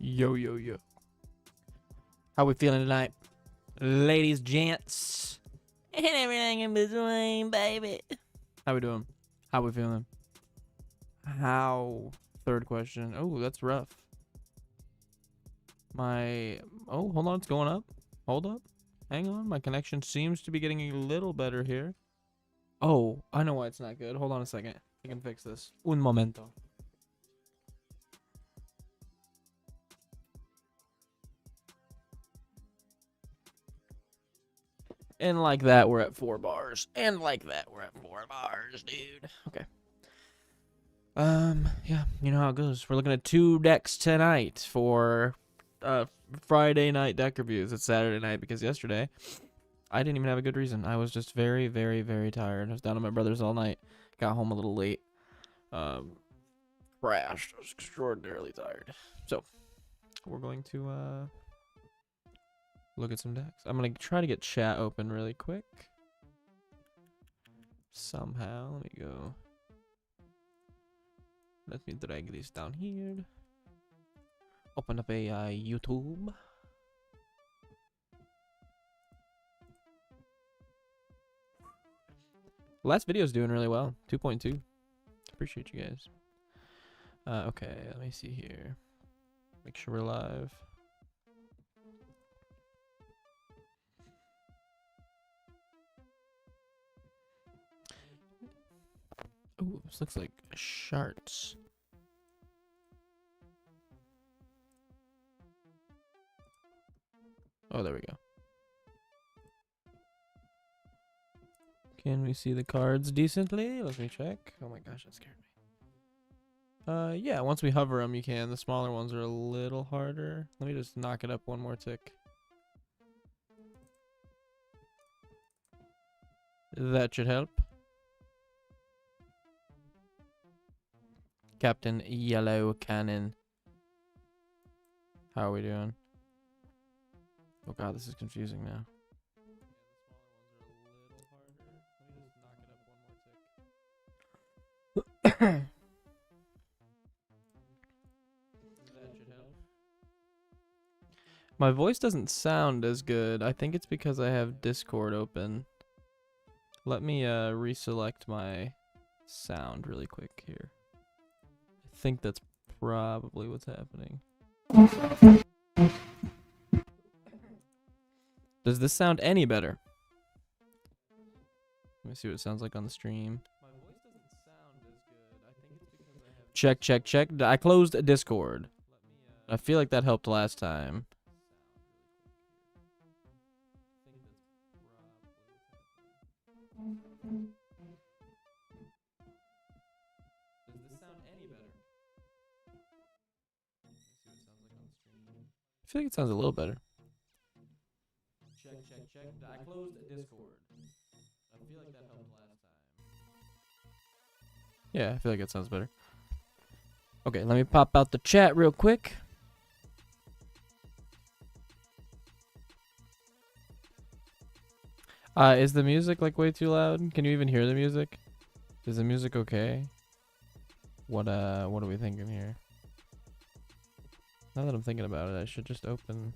Yo, yo, yo. How we feeling tonight? Ladies, gents, and everything in between, baby. How we doing? How we feeling? How? Third question. Oh, that's rough. Oh, hold on. It's going up. Hold up. Hang on. My connection seems to be getting a little better here. Oh, I know why it's not good. Hold on a second. I can fix this. Un momento. And like that, we're at 4 bars. And like that, we're at 4 bars, dude. Okay. Yeah, you know how it goes. We're looking at 2 decks tonight for Friday night deck reviews. It's Saturday night because yesterday I didn't even have a good reason. I was just very, very, very tired. I was down at my brother's all night. Got home a little late. Crashed. I was extraordinarily tired. So, we're going to look at some decks. I'm going to try to get chat open really quick. Somehow. Let me go. Let me drag this down here. Open up a YouTube. Last video is doing really well. 2.2. Appreciate you guys. Okay, let me see here. Make sure we're live. Ooh, this looks like shards. Oh, there we go. Can we see the cards decently? Let me check. Oh my gosh, that scared me. Yeah, once we hover them, you can. The smaller ones are a little harder. Let me just knock it up one more tick. That should help. Captain Yellow Cannon. How are we doing? Oh god, this is confusing now. My voice doesn't sound as good. I think it's because I have Discord open. Let me reselect my sound really quick here. I think that's probably what's happening. Does this sound any better? Let me see what it sounds like on the stream. My voice doesn't sound as good. I think it's because I have... Check, check, check. I closed Discord. I feel like that helped last time. Does this sound any better? I feel like it sounds a little better. Check, check, check. I closed Discord. I feel like that helped last time. Yeah, I feel like it sounds better. Okay, let me pop out the chat real quick. Is the music like way too loud? Can you even hear the music? Is the music okay? What are we thinking here? Now that I'm thinking about it, I should just open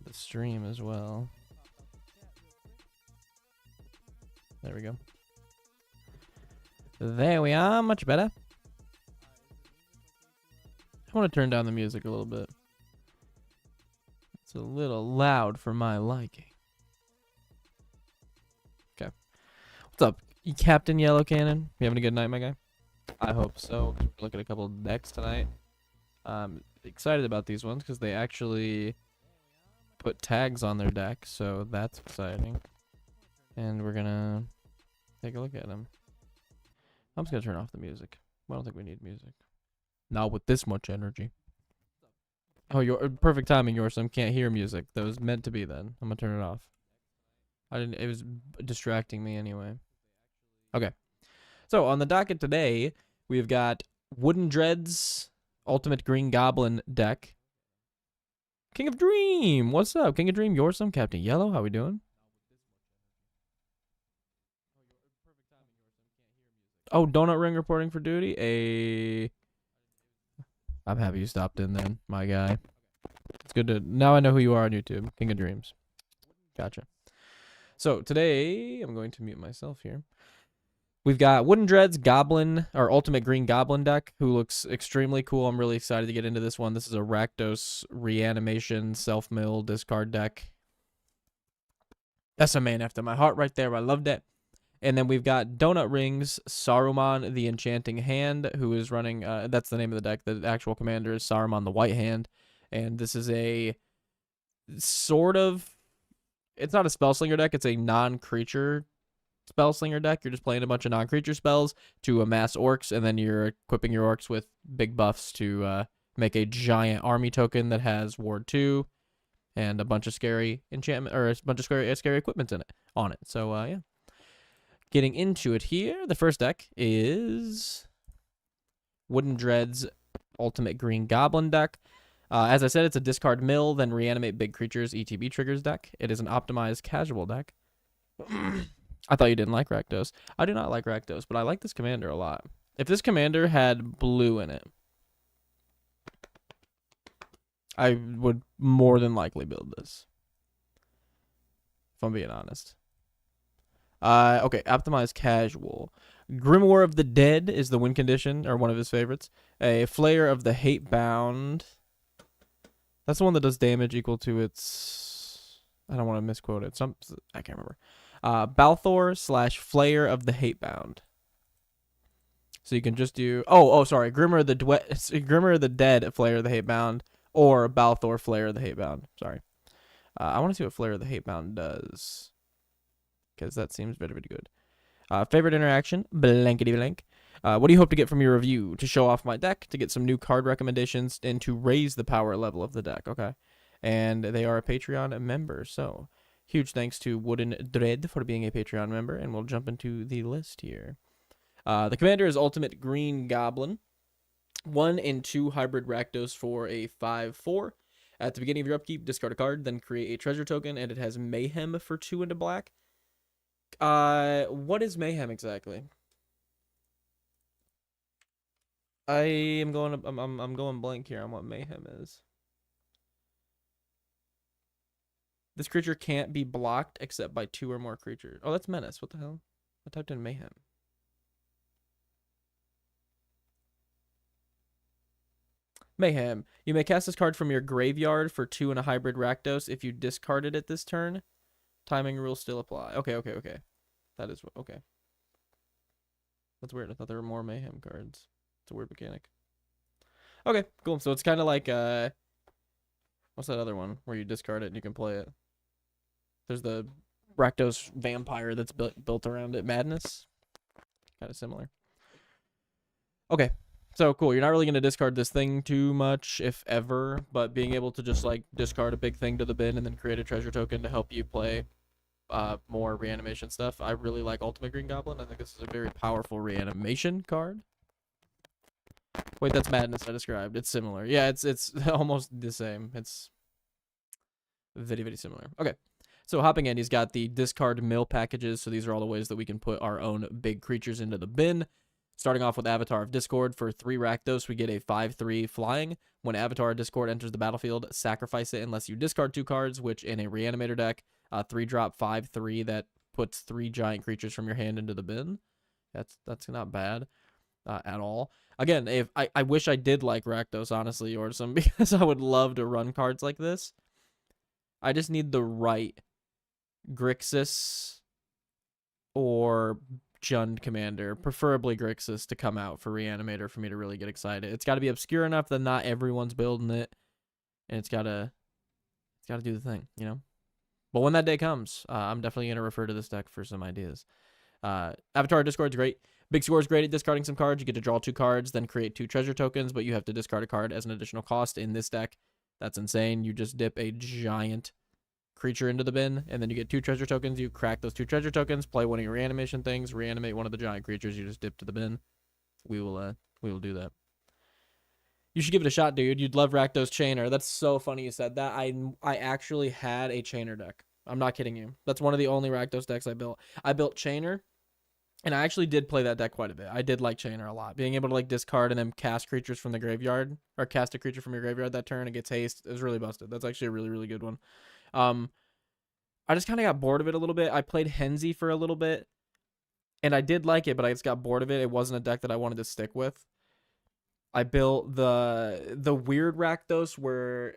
the stream as well. There we go. There we are, much better. I want to turn down the music a little bit. It's a little loud for my liking. Okay. What's up, Captain Yellow Cannon? You having a good night, my guy? I hope so. We're looking at a couple of decks tonight. I'm excited about these ones because they actually put tags on their deck, so that's exciting. And we're gonna take a look at them. I'm just gonna turn off the music. I don't think we need music. Not with this much energy. Oh, your perfect timing, Yorsum. Can't hear music. That was meant to be then. I'm gonna turn it off. I didn't. It was distracting me anyway. Okay. So on the docket today, we've got Wooden Dreads Ultimate Green Goblin deck. King of Dream, what's up? King of Dream, Yorsum, Captain Yellow, how we doing? Oh, Donut Ring reporting for duty. I'm happy you stopped in then, my guy. It's good to now I know who you are on YouTube. King of Dreams. Gotcha. So today I'm going to mute myself here. We've got Wooden Dreads Goblin, or Ultimate Green Goblin deck, who looks extremely cool. I'm really excited to get into this one. This is a Rakdos Reanimation Self-Mill discard deck. That's a man after my heart right there. I love that. And then we've got Donut Rings Saruman the Enchanting Hand, who is running, that's the name of the deck. The actual commander is Saruman the White Hand. And this is a sort of, it's not a Spellslinger deck, it's a non-creature Spellslinger deck. You're just playing a bunch of non-creature spells to amass orcs, and then you're equipping your orcs with big buffs to make a giant army token that has Ward 2 and a bunch of scary enchantment, or a bunch of scary equipment in it on it. So yeah. Getting into it here, the first deck is Wooden Dreads Ultimate Green Goblin deck. As I said, it's a discard mill, then reanimate big creatures ETB triggers deck. It is an optimized casual deck. I thought you didn't like Rakdos. I do not like Rakdos, but I like this commander a lot. If this commander had blue in it, I would more than likely build this. If I'm being honest. Okay, optimized casual. Grimoire of the Dead is the win condition, or one of his favorites. A Flayer of the Hatebound. That's the one that does damage equal to its... I don't want to misquote it. I can't remember. Balthor / Flayer of the Hatebound. So you can just do... sorry. Grimoire of the Dead, Flayer of the Hatebound. Or Balthor, Flayer of the Hatebound. Sorry. I want to see what Flayer of the Hatebound does. Because that seems very, very good. Favorite interaction? Blankety blank. What do you hope to get from your review? To show off my deck, to get some new card recommendations, and to raise the power level of the deck. Okay. And they are a Patreon member. So, huge thanks to Wooden Dread for being a Patreon member. And we'll jump into the list here. The commander is Ultimate Green Goblin. 1 and 2 hybrid Rakdos for a 5/4. At the beginning of your upkeep, discard a card, then create a treasure token, and it has Mayhem for 2 into black. What is Mayhem exactly? I'm going blank here on what Mayhem is. This creature can't be blocked except by 2 or more creatures. Oh, that's Menace. What the hell? I typed in Mayhem. Mayhem. You may cast this card from your graveyard for 2 and a hybrid Rakdos if you discarded it this turn. Timing rules still apply. Okay. That is... Okay. That's weird. I thought there were more Mayhem cards. It's a weird mechanic. Okay, cool. So it's kind of like... what's that other one? Where you discard it and you can play it. There's the Rakdos vampire that's built around it. Madness. Kind of similar. Okay. So cool, you're not really going to discard this thing too much, if ever, but being able to just like discard a big thing to the bin and then create a treasure token to help you play more reanimation stuff. I really like Ultimate Green Goblin. I think this is a very powerful reanimation card. Wait, that's Madness I described. It's similar. Yeah, it's almost the same. It's very, very similar. Okay, so hopping in, he's got the discard mill packages. So these are all the ways that we can put our own big creatures into the bin. Starting off with Avatar of Discord. For 3 Rakdos, we get a 5/3 flying. When Avatar of Discord enters the battlefield, sacrifice it unless you discard 2 cards, which in a Reanimator deck, 3-drop 5/3 that puts 3 giant creatures from your hand into the bin. That's not bad at all. Again, if I wish I did like Rakdos, honestly, or some, because I would love to run cards like this. I just need the right Grixis or Jund commander, preferably Grixis, to come out for Reanimator for me to really get excited. It's got to be obscure enough that not everyone's building it, and it's got to do the thing, you know. But when that day comes, I'm definitely gonna refer to this deck for some ideas. Avatar Discord's great. Big Score is great at discarding some cards. You get to draw 2 cards, then create 2 treasure tokens, but you have to discard a card as an additional cost. In this deck, that's insane. You just dip a giant creature into the bin, and then you get 2 treasure tokens. You crack those 2 treasure tokens, play one of your reanimation things, reanimate one of the giant creatures you just dipped to the bin. We will do that. You should give it a shot, dude. You'd love Rakdos Chainer. That's so funny you said that. I actually had a Chainer deck. I'm not kidding you. That's one of the only Rakdos decks I built. I built Chainer, And I actually did play that deck quite a bit. I did like Chainer a lot. Being able to like discard and then cast creatures from the graveyard, or cast a creature from your graveyard that turn and gets haste is really busted. That's actually a really, really good one. I just kind of got bored of it a little bit. I played Henzi for a little bit, and I did like it, but I just got bored of it. It wasn't a deck that I wanted to stick with. I built the weird Rakdos where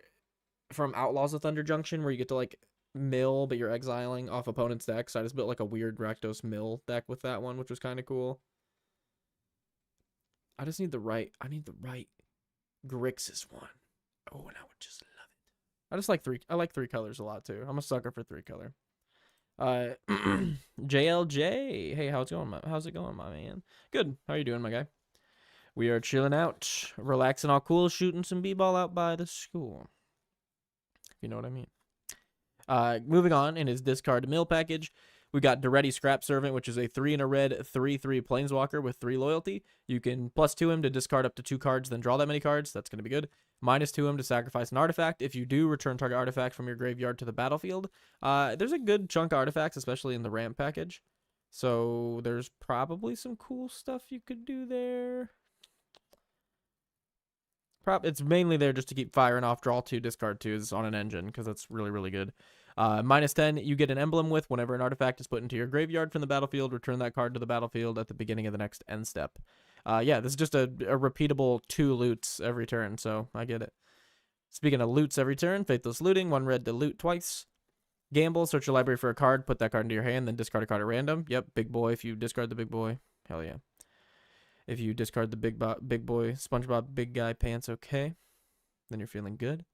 from Outlaws of Thunder Junction, where you get to like mill, but you're exiling off opponent's deck. So I just built like a weird Rakdos mill deck with that one, which was kind of cool. I just need the right. I need the right Grixis one. Oh, and I would just love it. I just like three. I like three colors a lot too. I'm a sucker for three color. JLJ. Hey, how's it going, my man? Good. How are you doing, my guy? We are chilling out, relaxing all cool, shooting some b-ball out by the school. If you know what I mean. Moving on in his discard mill package, we got Duretti Scrap Servant, which is a 3 and a red 3/3 Planeswalker with 3 loyalty. You can +2 him to discard up to 2 cards, then draw that many cards. That's going to be good. -2 him to sacrifice an artifact. If you do, return target artifact from your graveyard to the battlefield. There's a good chunk of artifacts, especially in the ramp package. So there's probably some cool stuff you could do there. It's mainly there just to keep firing off draw 2, discard 2s on an engine, because that's really, really good. -10, you get an emblem with whenever an artifact is put into your graveyard from the battlefield, return that card to the battlefield at the beginning of the next end step. Yeah, this is just a repeatable 2 loots every turn, so I get it. Speaking of loots every turn, Faithless Looting, 1 red to loot twice. Gamble, search your library for a card, put that card into your hand, then discard a card at random. Yep, big boy if you discard the big boy. Hell yeah. If you discard the big boy, SpongeBob big guy pants, okay. Then you're feeling good.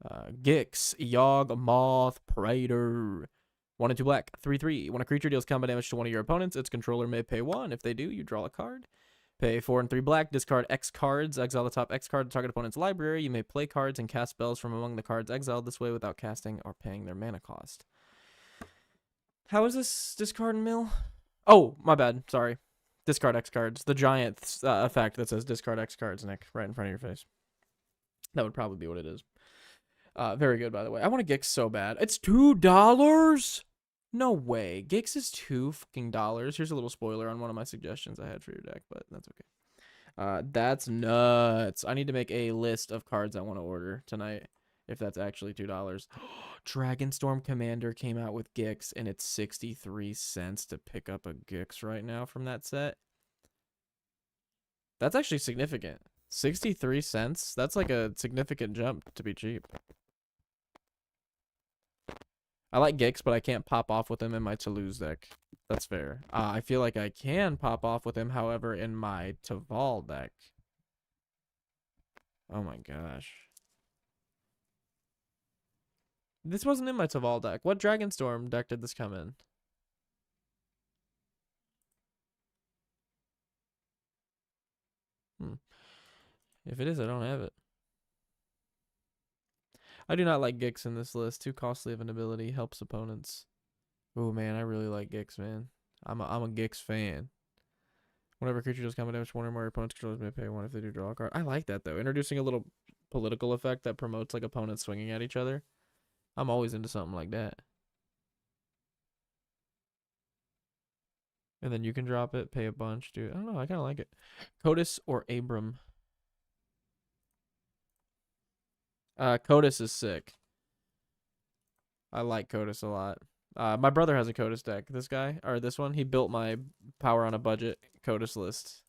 Gix, Yogg, Moth, Praetor. 1 and 2 black, 3/3. When a creature deals combat damage to one of your opponents, its controller may pay 1. If they do, you draw a card. Pay 4 and 3 black, discard X cards, exile the top X card to target opponent's library. You may play cards and cast spells from among the cards exiled this way without casting or paying their mana cost. How is this discard and mill? Oh, my bad. Sorry. Discard X cards. The giant effect that says discard X cards, Nick, right in front of your face. That would probably be what it is. Very good, by the way. I want a Gix so bad. It's $2? No way. Gix is $2 Here's a little spoiler on one of my suggestions I had for your deck, but that's okay. That's nuts. I need to make a list of cards I want to order tonight if that's actually $2. Dragonstorm Commander came out with Gix, and it's 63 cents to pick up a Gix right now from that set. That's actually significant. 63 cents? That's like a significant jump to be cheap. I like Gix, but I can't pop off with him in my Toulouse deck. That's fair. I feel like I can pop off with him, however, in my Taval deck. Oh my gosh. This wasn't in my Taval deck. What Dragonstorm deck did this come in? If it is, I don't have it. I do not like Gix in this list. Too costly of an ability. Helps opponents. Oh man, I really like Gix, man. I'm a Gix fan. Whenever creature does combat damage, one or more opponent's controllers may pay 1 if they do draw a card. I like that though. Introducing a little political effect that promotes like opponents swinging at each other. I'm always into something like that. And then you can drop it, pay a bunch, dude. I don't know. I kind of like it. Codis or Abram? Codis is sick. I like Codis a lot. My brother has a Codis deck. This guy, or this one, he built my Power on a Budget Codis list.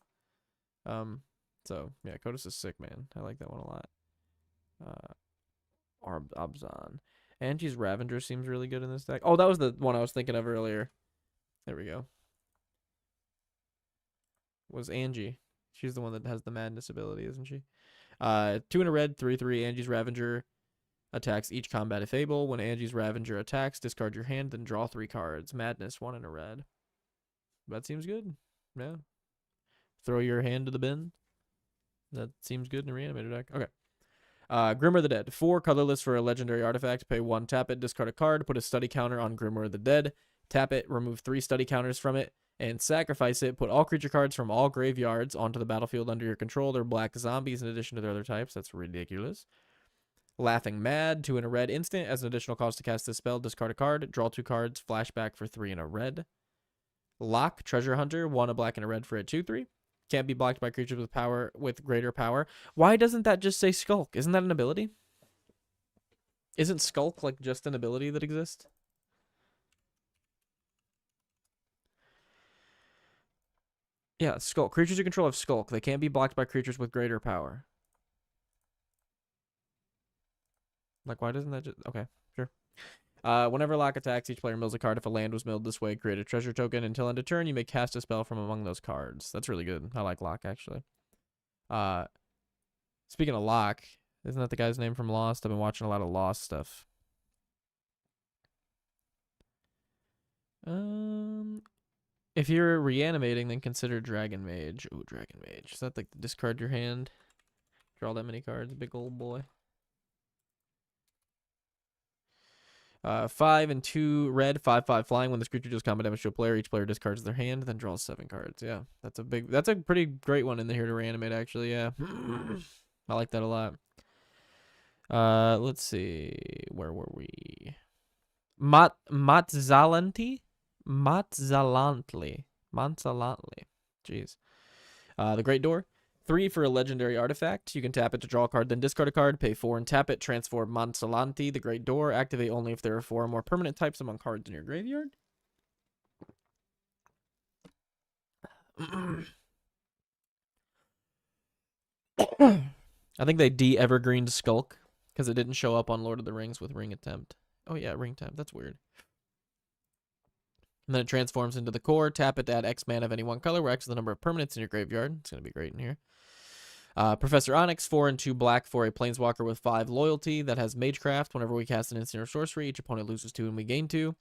So yeah, Codis is sick, man. I like that one a lot. Abzan. Angie's Ravager seems really good in this deck. Oh, that was the one I was thinking of earlier. There we go. Was Angie. She's the one that has the madness ability, isn't she? 2 and a red, 3/3. Angie's Ravager attacks each combat if able. When Angie's Ravager attacks, discard your hand, then draw 3 cards. Madness, 1 and a red. That seems good. Yeah. Throw your hand to the bin. That seems good in a reanimator deck. Okay. Grimmer the Dead. 4 colorless for a legendary artifact. Pay 1, tap it, discard a card, put a study counter on Grimmer the Dead. Tap it, remove 3 study counters from it, and sacrifice it. Put all creature cards from all graveyards onto the battlefield under your control. They're black zombies in addition to their other types. That's ridiculous. Laughing Mad. 2 and a red instant. As an additional cost to cast this spell, discard a card, draw 2 cards, flashback for 3 and a red. Lock, Treasure Hunter, 1 a black and a red for a 2/3. Can't be blocked by creatures with greater power. Why doesn't that just say Skulk? Isn't that an ability? Isn't Skulk like just an ability that exists? Yeah, Skulk. Creatures you control have Skulk. They can't be blocked by creatures with greater power. Like, why doesn't that just... Okay, sure. Whenever lock attacks, each player mills a card. If a land was milled this way, create a treasure token. Until end of turn, you may cast a spell from among those cards. That's really good. I like lock, actually. Speaking of lock, isn't that the guy's name from Lost? I've been watching a lot of Lost stuff. If you're reanimating, then consider Dragon Mage. Ooh, Dragon Mage. Is that like discard your hand? Draw that many cards, big old boy. 5 and 2 red, 5/5 flying. When this creature deals combat damage to a player, each player discards their hand, then draws 7 cards. Yeah, that's a pretty great one in here to reanimate, actually. Yeah, I like that a lot. Let's see, where were we? Matzalantli. Jeez. The Great Door. 3 for a legendary artifact. You can tap it to draw a card, then discard a card. Pay 4 and tap it. Transform Mansalanti, the Great Door. Activate only if there are 4 or more permanent types among cards in your graveyard. I think they de-evergreened Skulk because it didn't show up on Lord of the Rings with Ring Attempt. Oh yeah, Ring Attempt. That's weird. And then it transforms into the core. Tap it to add X mana of any one color, where X is the number of permanents in your graveyard. It's going to be great in here. Professor Onyx, 4 and 2 black for a planeswalker with 5 loyalty that has Magecraft. Whenever we cast an instant or sorcery, each opponent loses 2 and we gain 2.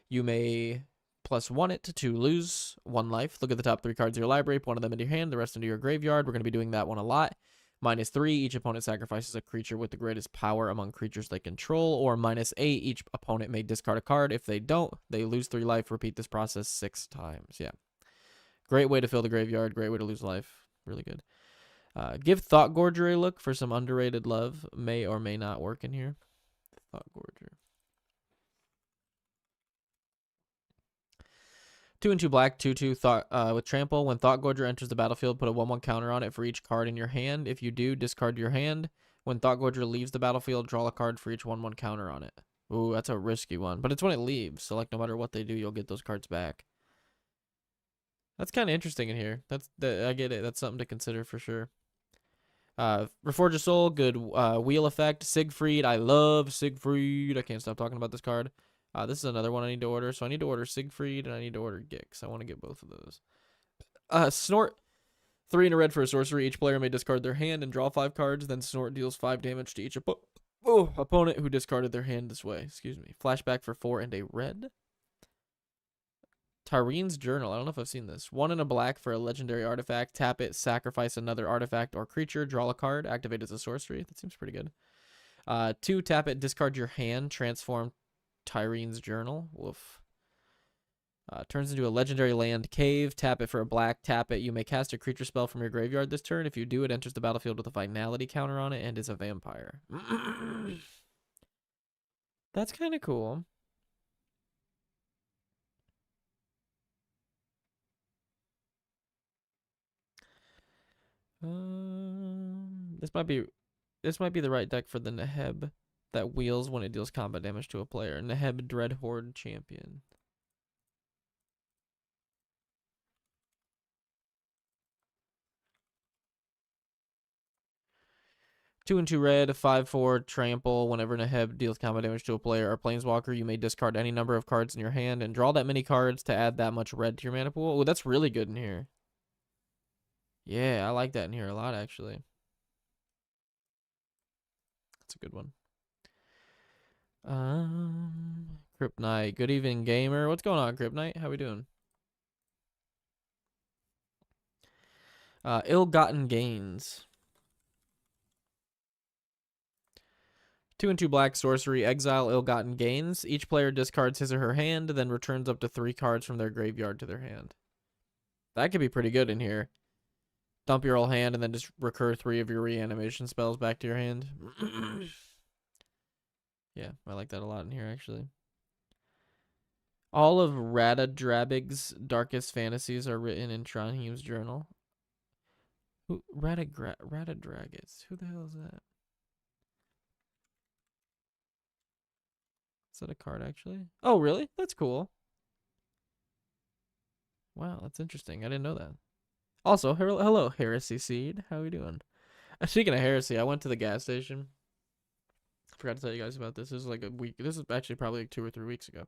You may +1 it to lose 1 life. Look at the top 3 cards of your library, put one of them into your hand, the rest into your graveyard. We're going to be doing that one a lot. -3, each opponent sacrifices a creature with the greatest power among creatures they control, or -8, each opponent may discard a card. If they don't, they lose 3 life. Repeat this process 6 times. Yeah. Great way to fill the graveyard. Great way to lose life. Really good. Give Thought Gorger a look for some underrated love. May or may not work in here. Thought Gorger. 2 and 2 black, 2/2 thought with trample. When Thought Gorger enters the battlefield, put a 1/1 counter on it for each card in your hand. If you do, discard your hand. When Thought Gorger leaves the battlefield, draw a card for each 1/1 counter on it. Ooh, that's a risky one. But it's when it leaves, so like no matter what they do, you'll get those cards back. That's kind of interesting in here. I get it. That's something to consider for sure. Reforge a Soul, good wheel effect. Siegfried, I love Siegfried. I can't stop talking about this card. This is another one I need to order. So I need to order Siegfried and I need to order Gix. I want to get both of those. Snort, 3 and a red for a sorcery. Each player may discard their hand and draw 5 cards. Then Snort deals 5 damage to each opponent who discarded their hand this way. Excuse me. Flashback for 4 and a red. Tyrene's Journal. I don't know if I've seen this. 1 and a black for a legendary artifact. Tap it, sacrifice another artifact or creature. Draw a card. Activate as a sorcery. That seems pretty good. 2, tap it, discard your hand. Transform Tyrene's Journal. Woof. Turns into a legendary land cave. Tap it for a black. Tap it. You may cast a creature spell from your graveyard this turn. If you do, it enters the battlefield with a finality counter on it and is a vampire. That's kind of cool. This might be the right deck for the Neheb that wheels when it deals combat damage to a player. Neheb Dreadhorde Champion. Two and 2 red, 5/4 trample. Whenever Neheb deals combat damage to a player or planeswalker, you may discard any number of cards in your hand and draw that many cards to add that much red to your mana pool. Oh, that's really good in here. Yeah, I like that in here a lot, actually. That's a good one. Kryptonite. Good evening, gamer. What's going on, Kryptonite? How we doing? Ill-gotten gains. 2 and 2 black sorcery. Exile ill-gotten gains. Each player discards his or her hand, then returns up to 3 cards from their graveyard to their hand. That could be pretty good in here. Dump your whole hand and then just recur 3 of your reanimation spells back to your hand. Yeah, I like that a lot in here, actually. All of Radadrabig's darkest fantasies are written in Trondheim's journal. Who Radadragis? Who the hell is that? Is that a card actually? Oh, really? That's cool. Wow, that's interesting. I didn't know that. Also, hello, Heresy Seed. How are we doing? Speaking of heresy, I went to the gas station. I forgot to tell you guys about this. This is like a week. This is actually probably like 2 or 3 weeks ago.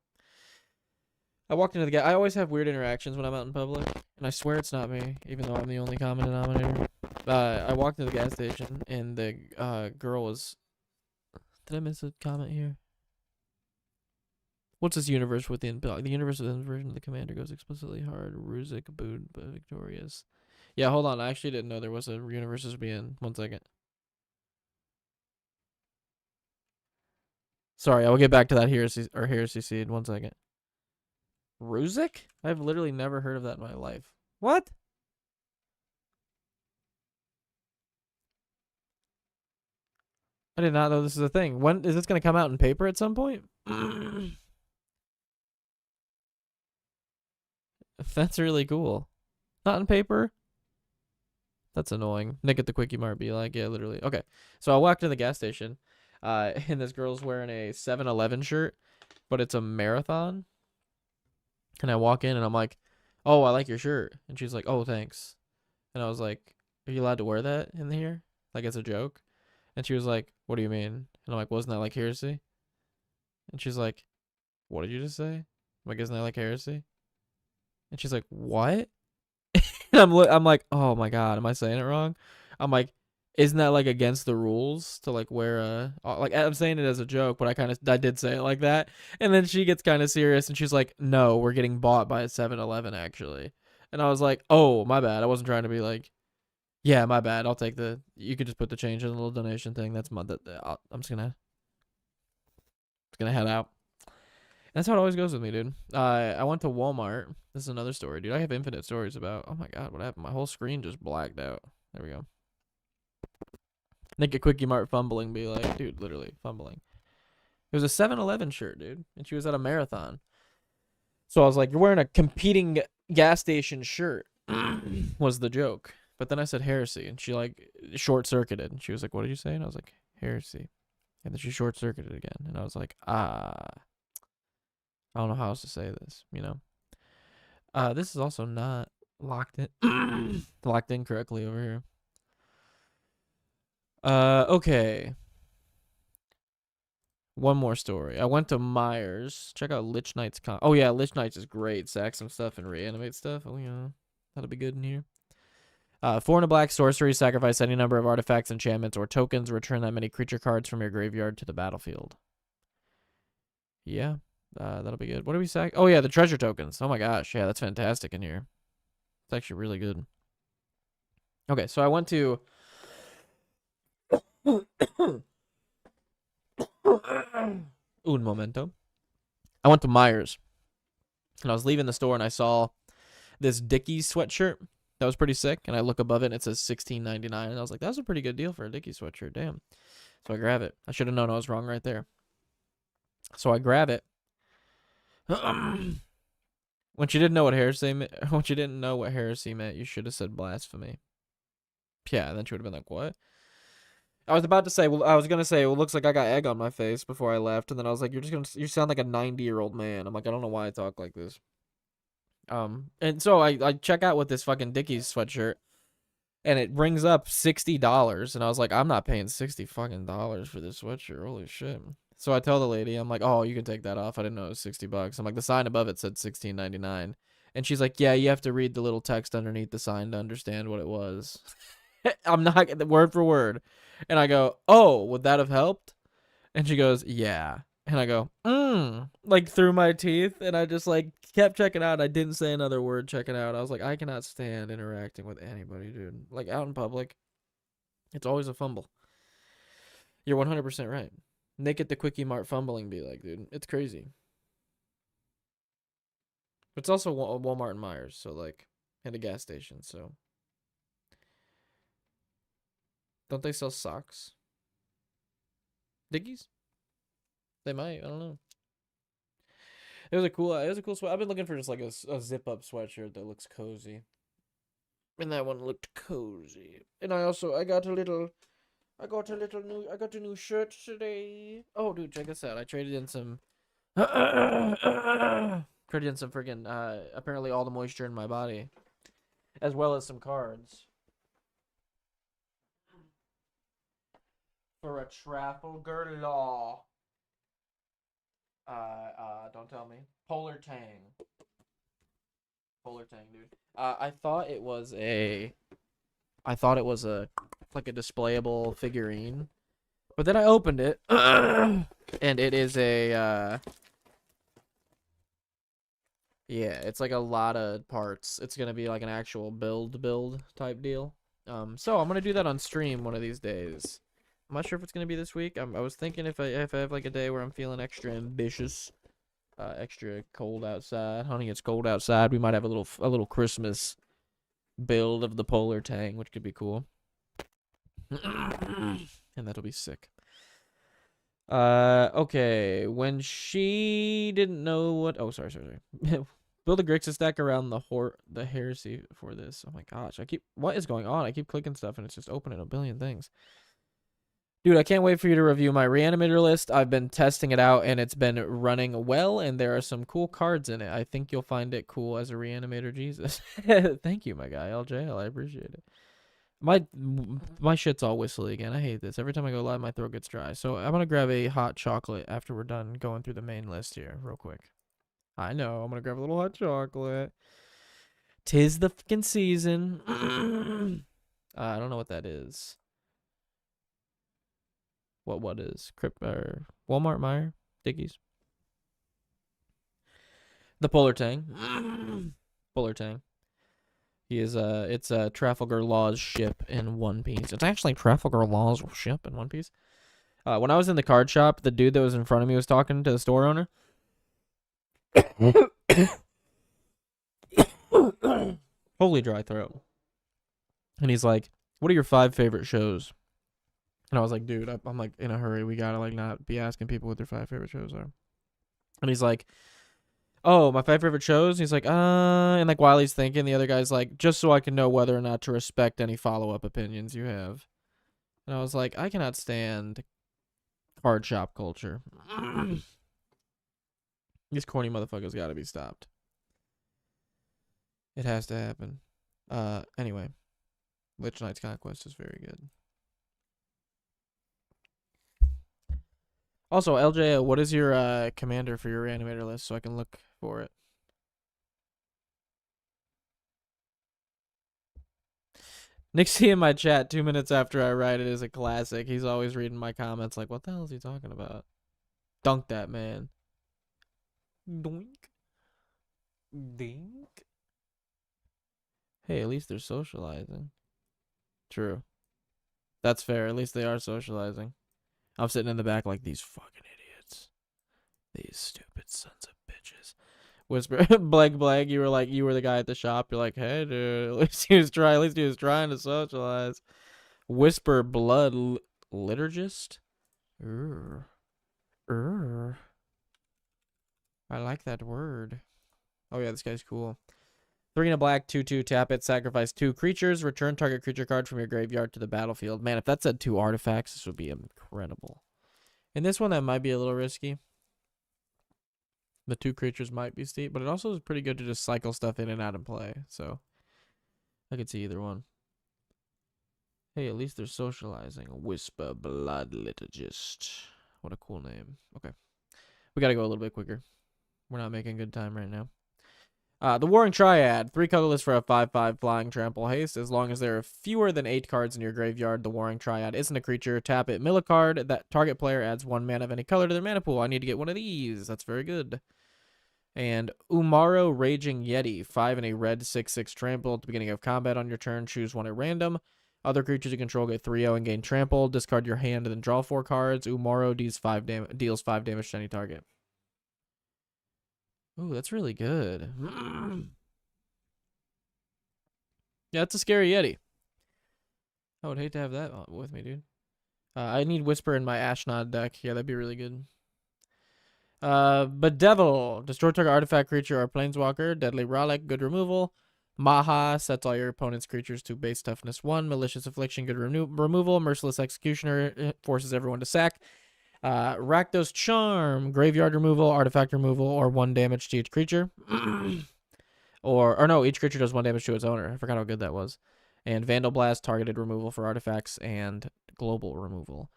I walked into the gas. I always have weird interactions when I'm out in public, and I swear it's not me, even though I'm the only common denominator. I walked into the gas station, and the girl was. Did I miss a comment here? What's this universe within? The universe within version of the commander goes explicitly hard. Ruzik, booed, but victorious. Yeah, hold on. I actually didn't know there was a universes being. 1 second. Sorry, I will get back to that heresy seed. 1 second. Ruzik? I've literally never heard of that in my life. What? I did not know this is a thing. When is this going to come out in paper at some point? That's really cool. Not in paper? That's annoying. Nick at the Quickie Mart be like, yeah, literally. Okay. So I walked to the gas station, and this girl's wearing a 7-Eleven shirt, but it's a marathon. And I walk in and I'm like, oh, I like your shirt. And she's like, oh, thanks. And I was like, are you allowed to wear that in here? Like, it's a joke? And she was like, what do you mean? And I'm like, wasn't that like heresy? And she's like, what did you just say? I'm like, isn't that like heresy? And she's like, what? And I'm like, oh my God, am I saying it wrong? I'm like, isn't that like against the rules to like wear a, like, I'm saying it as a joke, but I did say it like that. And then she gets kind of serious and she's like, no, we're getting bought by a 7-Eleven actually. And I was like, oh, my bad. I wasn't trying to be like, yeah, my bad. I'll take you could just put the change in the little donation thing. That's I'm just gonna head out. That's how it always goes with me, dude. I went to Walmart. This is another story, dude. I have infinite stories about. Oh my God, what happened? My whole screen just blacked out. There we go. Nick a Quickie Mart fumbling, be like, dude, literally fumbling. It was a 7-Eleven shirt, dude, and she was at a marathon. So I was like, you're wearing a competing gas station shirt, was the joke. But then I said heresy, and she like short circuited. And she was like, what did you say? And I was like, heresy. And then she short circuited again, and I was like, I don't know how else to say this, you know. This is also not locked in locked in correctly over here. Okay. One more story. I went to Myers. Check out Lich Knight's Oh yeah, Lich Knights is great. Sack some stuff and reanimate stuff. Oh yeah. That'll be good in here. 4 and a black sorcery, sacrifice any number of artifacts, enchantments, or tokens. Return that many creature cards from your graveyard to the battlefield. Yeah. That'll be good. What do we sack? Oh yeah, the treasure tokens. Oh my gosh. Yeah, that's fantastic in here. It's actually really good. Okay, so I went to un momento. I went to Myers, and I was leaving the store, and I saw this Dickies sweatshirt that was pretty sick. And I look above it, and it says $16.99, and I was like, "That's a pretty good deal for a Dickies sweatshirt, damn." So I grab it. I should have known I was wrong right there. So I grab it. When she didn't know what heresy meant, you should have said blasphemy. Yeah, and then she would have been like, "What?" I was about to say, well, I was gonna say, well, looks like I got egg on my face before I left, and then I was like, you sound like a 90-year-old man. I'm like, I don't know why I talk like this. And so I check out with this fucking Dickies sweatshirt, and it brings up $60, and I was like, I'm not paying $60 fucking dollars for this sweatshirt. Holy shit. So I tell the lady, I'm like, oh, you can take that off. I didn't know it was $60. I'm like, the sign above it said $16.99, and she's like, yeah, you have to read the little text underneath the sign to understand what it was. I'm not word for word. And I go, oh, would that have helped? And she goes, yeah. And I go, like through my teeth. And I just like kept checking out. I didn't say another word checking out. I was like, I cannot stand interacting with anybody, dude. Like out in public, it's always a fumble. You're 100% right. Nick at the Quickie Mart fumbling be like, dude, it's crazy. But it's also Walmart and Myers, so like, and a gas station, so. Don't they sell socks? Dickies? They might. I don't know. It was a cool sweat. I've been looking for just like a zip up sweatshirt that looks cozy. And that one looked cozy. And I got a new shirt today. Oh, dude, check this out. I traded in some freaking apparently all the moisture in my body, as well as some cards for a Trafalgar Law. Don't tell me. Polar Tang, dude. I thought it was a like a displayable figurine, but then I opened it, and it is a yeah, it's like a lot of parts. It's gonna be like an actual build type deal. So I'm gonna do that on stream one of these days. I'm not sure if it's gonna be this week. I was thinking if I have like a day where I'm feeling extra ambitious, extra cold outside. Honey, it's cold outside. We might have a little Christmas build of the Polar Tang, which could be cool. And that'll be sick. Okay. When she didn't know what... Oh, sorry. Build a Grixis deck around the heresy for this. Oh my gosh. What is going on? I keep clicking stuff and it's just opening a billion things. Dude, I can't wait for you to review my Reanimator list. I've been testing it out, and it's been running well, and there are some cool cards in it. I think you'll find it cool as a Reanimator Jesus. Thank you, my guy, LJL. I appreciate it. My shit's all whistly again. I hate this. Every time I go live, my throat gets dry. So I'm going to grab a hot chocolate after we're done going through the main list here real quick. I know. I'm going to grab a little hot chocolate. 'Tis the fucking season. I don't know what that is. What is or Walmart, Meyer, Dickies? The Polar Tang. Polar Tang. He is it's a Trafalgar Law's ship in One Piece. It's actually Trafalgar Law's ship in One Piece. When I was in the card shop, the dude that was in front of me was talking to the store owner. Holy dry throat. And he's like, "What are your 5 favorite shows?" And I was like, dude, I'm like in a hurry. We gotta like not be asking people what their 5 favorite shows are. And he's like, "Oh, my 5 favorite shows?" And he's like, and like while he's thinking, the other guy's like, "Just so I can know whether or not to respect any follow-up opinions you have." And I was like, I cannot stand card shop culture. These corny motherfuckers gotta be stopped. It has to happen. Anyway, Lich Knight's Conquest is very good. Also, LJ, what is your commander for your Reanimator list so I can look for it? Nixie in my chat 2 minutes after I write it is a classic. He's always reading my comments like, what the hell is he talking about? Dunk that man. Doink. Dink. Hey, at least they're socializing. True. That's fair. At least they are socializing. I'm sitting in the back like, these fucking idiots. These stupid sons of bitches. Whisper, blank. You were the guy at the shop. You're like, hey, dude. At least he was trying to socialize. Whisper, blood liturgist. I like that word. Oh yeah, this guy's cool. 3 and a black, 2/2, tap it, sacrifice 2 creatures, return target creature card from your graveyard to the battlefield. Man, if that said 2 artifacts, this would be incredible. In this one, that might be a little risky. The 2 creatures might be steep, but it also is pretty good to just cycle stuff in and out and play. So, I could see either one. Hey, at least they're socializing. Whisper, blood liturgist. What a cool name. Okay. We gotta go a little bit quicker. We're not making good time right now. The Warring Triad. 3 colorless for a 5/5 flying trample haste. As long as there are fewer than 8 cards in your graveyard, the Warring Triad isn't a creature. Tap it, mill a card. That target player adds 1 mana of any color to their mana pool. I need to get one of these. That's very good. And Umaro Raging Yeti. 5 and a red 6/6 trample. At the beginning of combat on your turn, choose 1 at random. Other creatures you control get 3/0 and gain trample. Discard your hand and then draw 4 cards. Umaro deals 5 damage to any target. Ooh, that's really good. Yeah, it's a scary Yeti. I would hate to have that with me, dude. I need Whisper in my Ashnod deck. Yeah, that'd be really good. Bedevil. Destroy target artifact, creature, or planeswalker. Deadly Relic. Good removal. Maha. Sets all your opponent's creatures to base toughness 1. Malicious Affliction. Good removal. Merciless Executioner. Forces everyone to sack. Rakdos Charm. Graveyard removal. Artifact removal. Or 1 damage to each creature. or no, each creature does 1 damage to its owner. I forgot how good that was. And Vandal Blast. Targeted removal for artifacts. And global removal.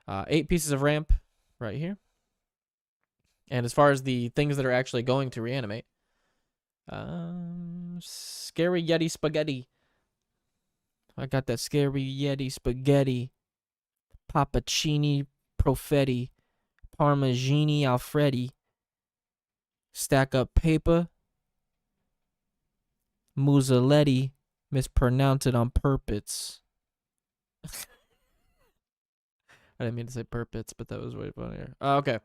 8 pieces of ramp right here. And as far as the things that are actually going to reanimate, Scary Yeti Spaghetti. I got that Scary Yeti Spaghetti. Papacini Profetti. Parmigiani Alfredi. Stack Up Paper. Mussoletti. Mispronounce it on purpose. I didn't mean to say purpose, but that was way funnier. Okay.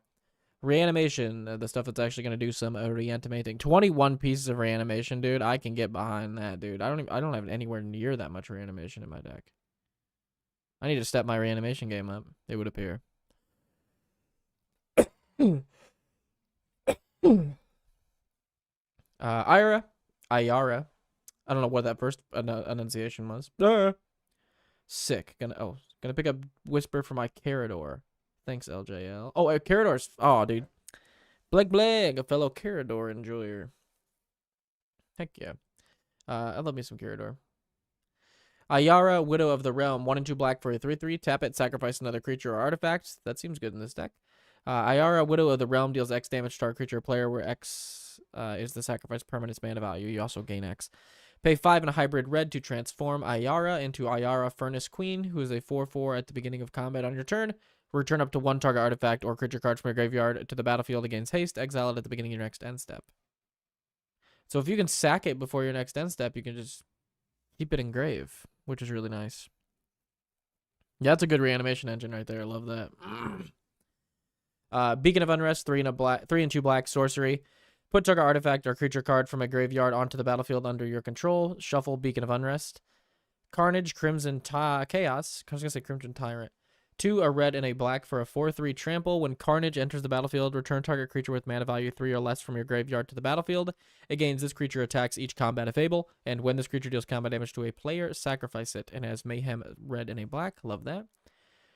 Reanimation, the stuff that's actually going to do some reanimating. 21 pieces of reanimation, dude. I can get behind that, dude. I don't have anywhere near that much reanimation in my deck. I need to step my reanimation game up, it would appear. Ayara. I don't know what that first enunciation was. Sick. Gonna pick up Whisper for my Carador. Thanks, LJL. Oh, Carador's... Oh, dude. Bleg, a fellow Carador enjoyer. Heck yeah. I love me some Carador. Ayara, Widow of the Realm. 1 and 2 black for a 3/3. Tap it, sacrifice another creature or artifact. That seems good in this deck. Ayara, Widow of the Realm, deals X damage to our creature or player, where X is the sacrifice permanent's mana value. You also gain X. Pay 5 and a hybrid red to transform Ayara into Ayara Furnace Queen, who is a 4/4 at the beginning of combat on your turn. Return up to 1 target artifact or creature card from your graveyard to the battlefield against haste. Exile it at the beginning of your next end step. So if you can sack it before your next end step, you can just keep it in grave, which is really nice. Yeah, that's a good reanimation engine right there. I love that. Beacon of Unrest, 3 and 2 black sorcery. Put target artifact or creature card from a graveyard onto the battlefield under your control. Shuffle Beacon of Unrest. Carnage, Crimson Chaos. I was going to say Crimson Tyrant. 2, a red and a black for a 4/3 trample. When Carnage enters the battlefield, return target creature with mana value 3 or less from your graveyard to the battlefield. It gains this creature attacks each combat if able, and when this creature deals combat damage to a player, sacrifice it. And has Mayhem, red and a black. Love that.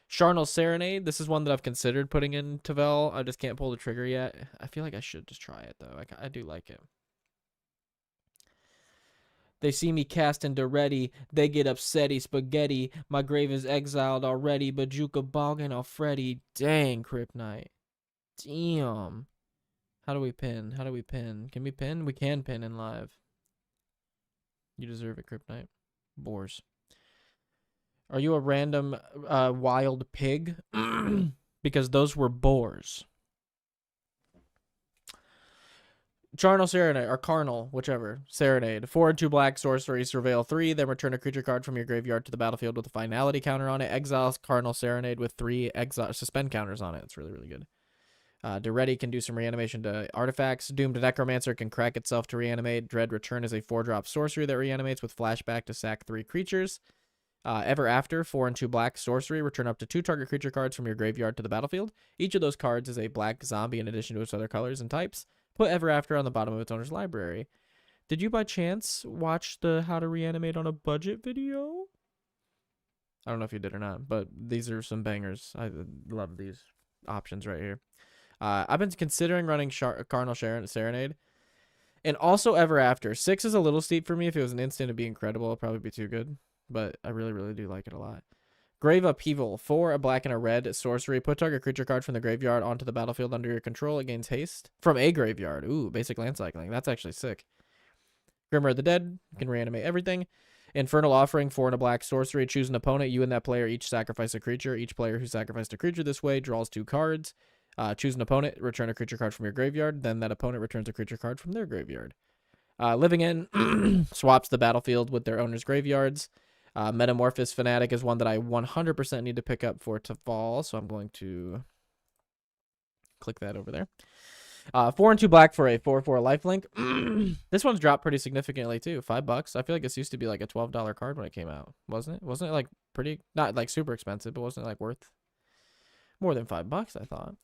Charnel Serenade. This is one that I've considered putting in Tavel. I just can't pull the trigger yet. I feel like I should just try it, though. I do like it. They see me cast into ready. They get upsetty spaghetti. My grave is exiled already. Bajuka Boggin Alfredi. Dang, Crypt Knight. Damn. How do we pin? How do we pin? Can we pin? We can pin in live. You deserve it, Crypt Knight. Boars. Are you a random wild pig? Because those were boars. Charnel Serenade, or Carnal, whichever. Serenade. 4 and 2 black, sorcery, surveil 3, then return a creature card from your graveyard to the battlefield with a finality counter on it. Exile Carnal Serenade with 3 suspend counters on it. It's really, really good. Duretti can do some reanimation to artifacts. Doomed Necromancer can crack itself to reanimate. Dread Return is a 4-drop sorcery that reanimates with flashback to sack 3 creatures. Ever After, 4 and 2 black, sorcery. Return up to 2 target creature cards from your graveyard to the battlefield. Each of those cards is a black zombie in addition to its other colors and types. Put Ever After on the bottom of its owner's library. Did you by chance watch the How to Reanimate on a Budget video? I don't know if you did or not, but these are some bangers. I love these options right here. I've been considering running Carnal Serenade. And also Ever After. 6 is a little steep for me. If it was an instant, it'd be incredible. It'd probably be too good. But I really, really do like it a lot. Grave Upheaval. 4, a black and a red sorcery. Put target creature card from the graveyard onto the battlefield under your control. It gains haste from a graveyard. Ooh, basic land cycling. That's actually sick. Grimmer of the Dead. You can reanimate everything. Infernal Offering. 4 and a black sorcery. Choose an opponent. You and that player each sacrifice a creature. Each player who sacrificed a creature this way draws 2 cards. Choose an opponent. Return a creature card from your graveyard. Then that opponent returns a creature card from their graveyard. Living In swaps the battlefield with their owner's graveyards. Metamorphosis Fanatic is one that I 100% need to pick up for to fall, so I'm going to click that over there. 4 and 2 black for a 4/4 lifelink. This one's dropped pretty significantly too. $5. I feel like this used to be like a $12 card when it came out, wasn't it? Wasn't it like pretty, not like super expensive, but wasn't it like worth more than $5? I thought.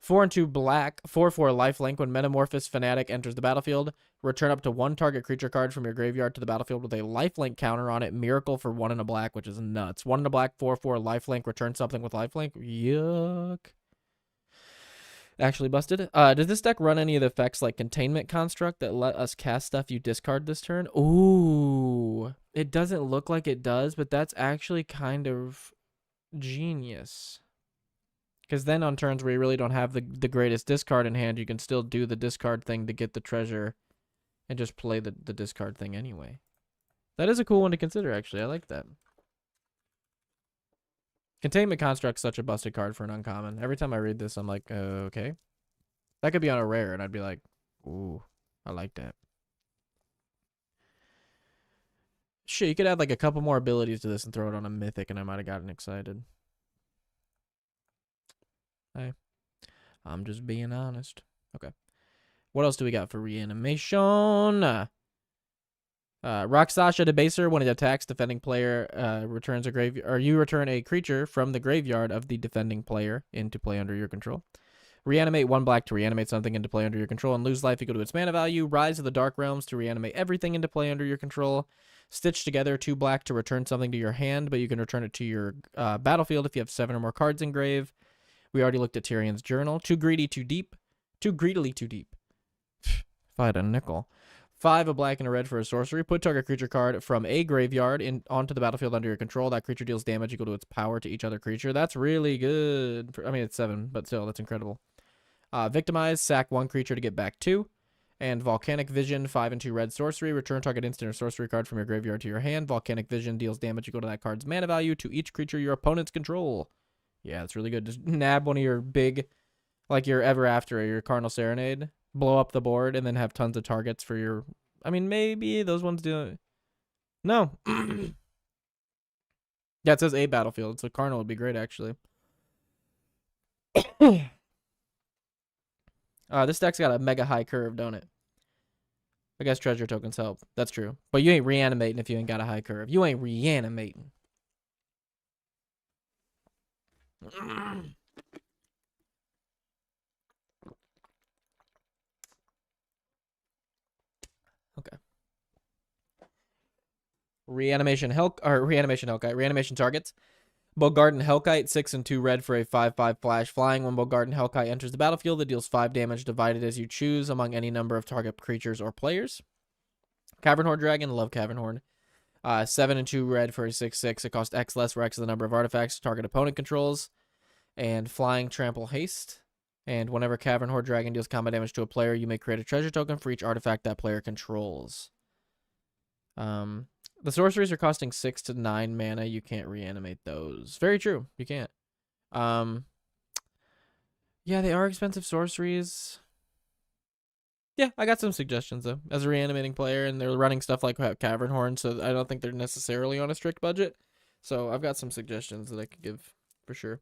4 and 2 black, 4/4 lifelink. When Metamorphosis Fanatic enters the battlefield, return up to 1 target creature card from your graveyard to the battlefield with a lifelink counter on it. Miracle for 1 and a black, which is nuts. 1 and a black, 4/4 lifelink. Return something with lifelink. Yuck. Actually busted. Does this deck run any of the effects like Containment Construct that let us cast stuff you discard this turn? Ooh. It doesn't look like it does, but that's actually kind of genius. Because then on turns where you really don't have the greatest discard in hand, you can still do the discard thing to get the treasure and just play the discard thing anyway. That is a cool one to consider, actually. I like that. Containment Construct's such a busted card for an uncommon. Every time I read this, I'm like, okay. That could be on a rare, and I'd be like, ooh, I like that. Shit, you could add like a couple more abilities to this and throw it on a mythic, and I might have gotten excited. Hey, I'm just being honest. Okay. What else do we got for reanimation? Rakshasa Debaser, when it attacks defending player, returns a graveyard, or you return a creature from the graveyard of the defending player into play under your control. Reanimate 1 black to reanimate something into play under your control and lose life equal to its mana value. Rise of the Dark Realms to reanimate everything into play under your control. Stitch together 2 black to return something to your hand, but you can return it to your battlefield if you have 7 or more cards in grave. We already looked at Tyrion's Journal. Too greedy, too deep. Too greedily, too deep. If I had a nickel. 5, a black and a red for a sorcery. Put target creature card from a graveyard onto the battlefield under your control. That creature deals damage equal to its power to each other creature. That's really good. I mean, it's 7, but still, that's incredible. Victimize, sack 1 creature to get back 2. And Volcanic Vision, 5 and 2 red sorcery. Return target instant or sorcery card from your graveyard to your hand. Volcanic Vision deals damage equal to that card's mana value to each creature your opponents control. Yeah, it's really good. Just nab one of your big, like your Ever After or your Carnal Serenade. Blow up the board and then have tons of targets for your... I mean, maybe those ones do... No. Yeah, it says a battlefield, so Carnal would be great, actually. This deck's got a mega high curve, don't it? I guess treasure tokens help. That's true. But you ain't reanimating if you ain't got a high curve. You ain't reanimating. Okay. Reanimation targets. Bogarden Hellkite, 6 and 2 red for a 5/5 flash flying. When Bogarden Hellkite enters the battlefield, it deals 5 damage divided as you choose among any number of target creatures or players. Cavernhorn Dragon, love Cavernhorn. 7 and 2 red for a 6/6. It costs X less, where X is the number of artifacts target opponent controls. And Flying Trample Haste. And whenever Cavernhorn Dragon deals combat damage to a player, you may create a treasure token for each artifact that player controls. The sorceries are costing 6 to 9 mana. You can't reanimate those. Very true. You can't. Yeah, they are expensive sorceries. Yeah, I got some suggestions, though, as a reanimating player, and they're running stuff like Cavernhorn, so I don't think they're necessarily on a strict budget. So I've got some suggestions that I could give for sure.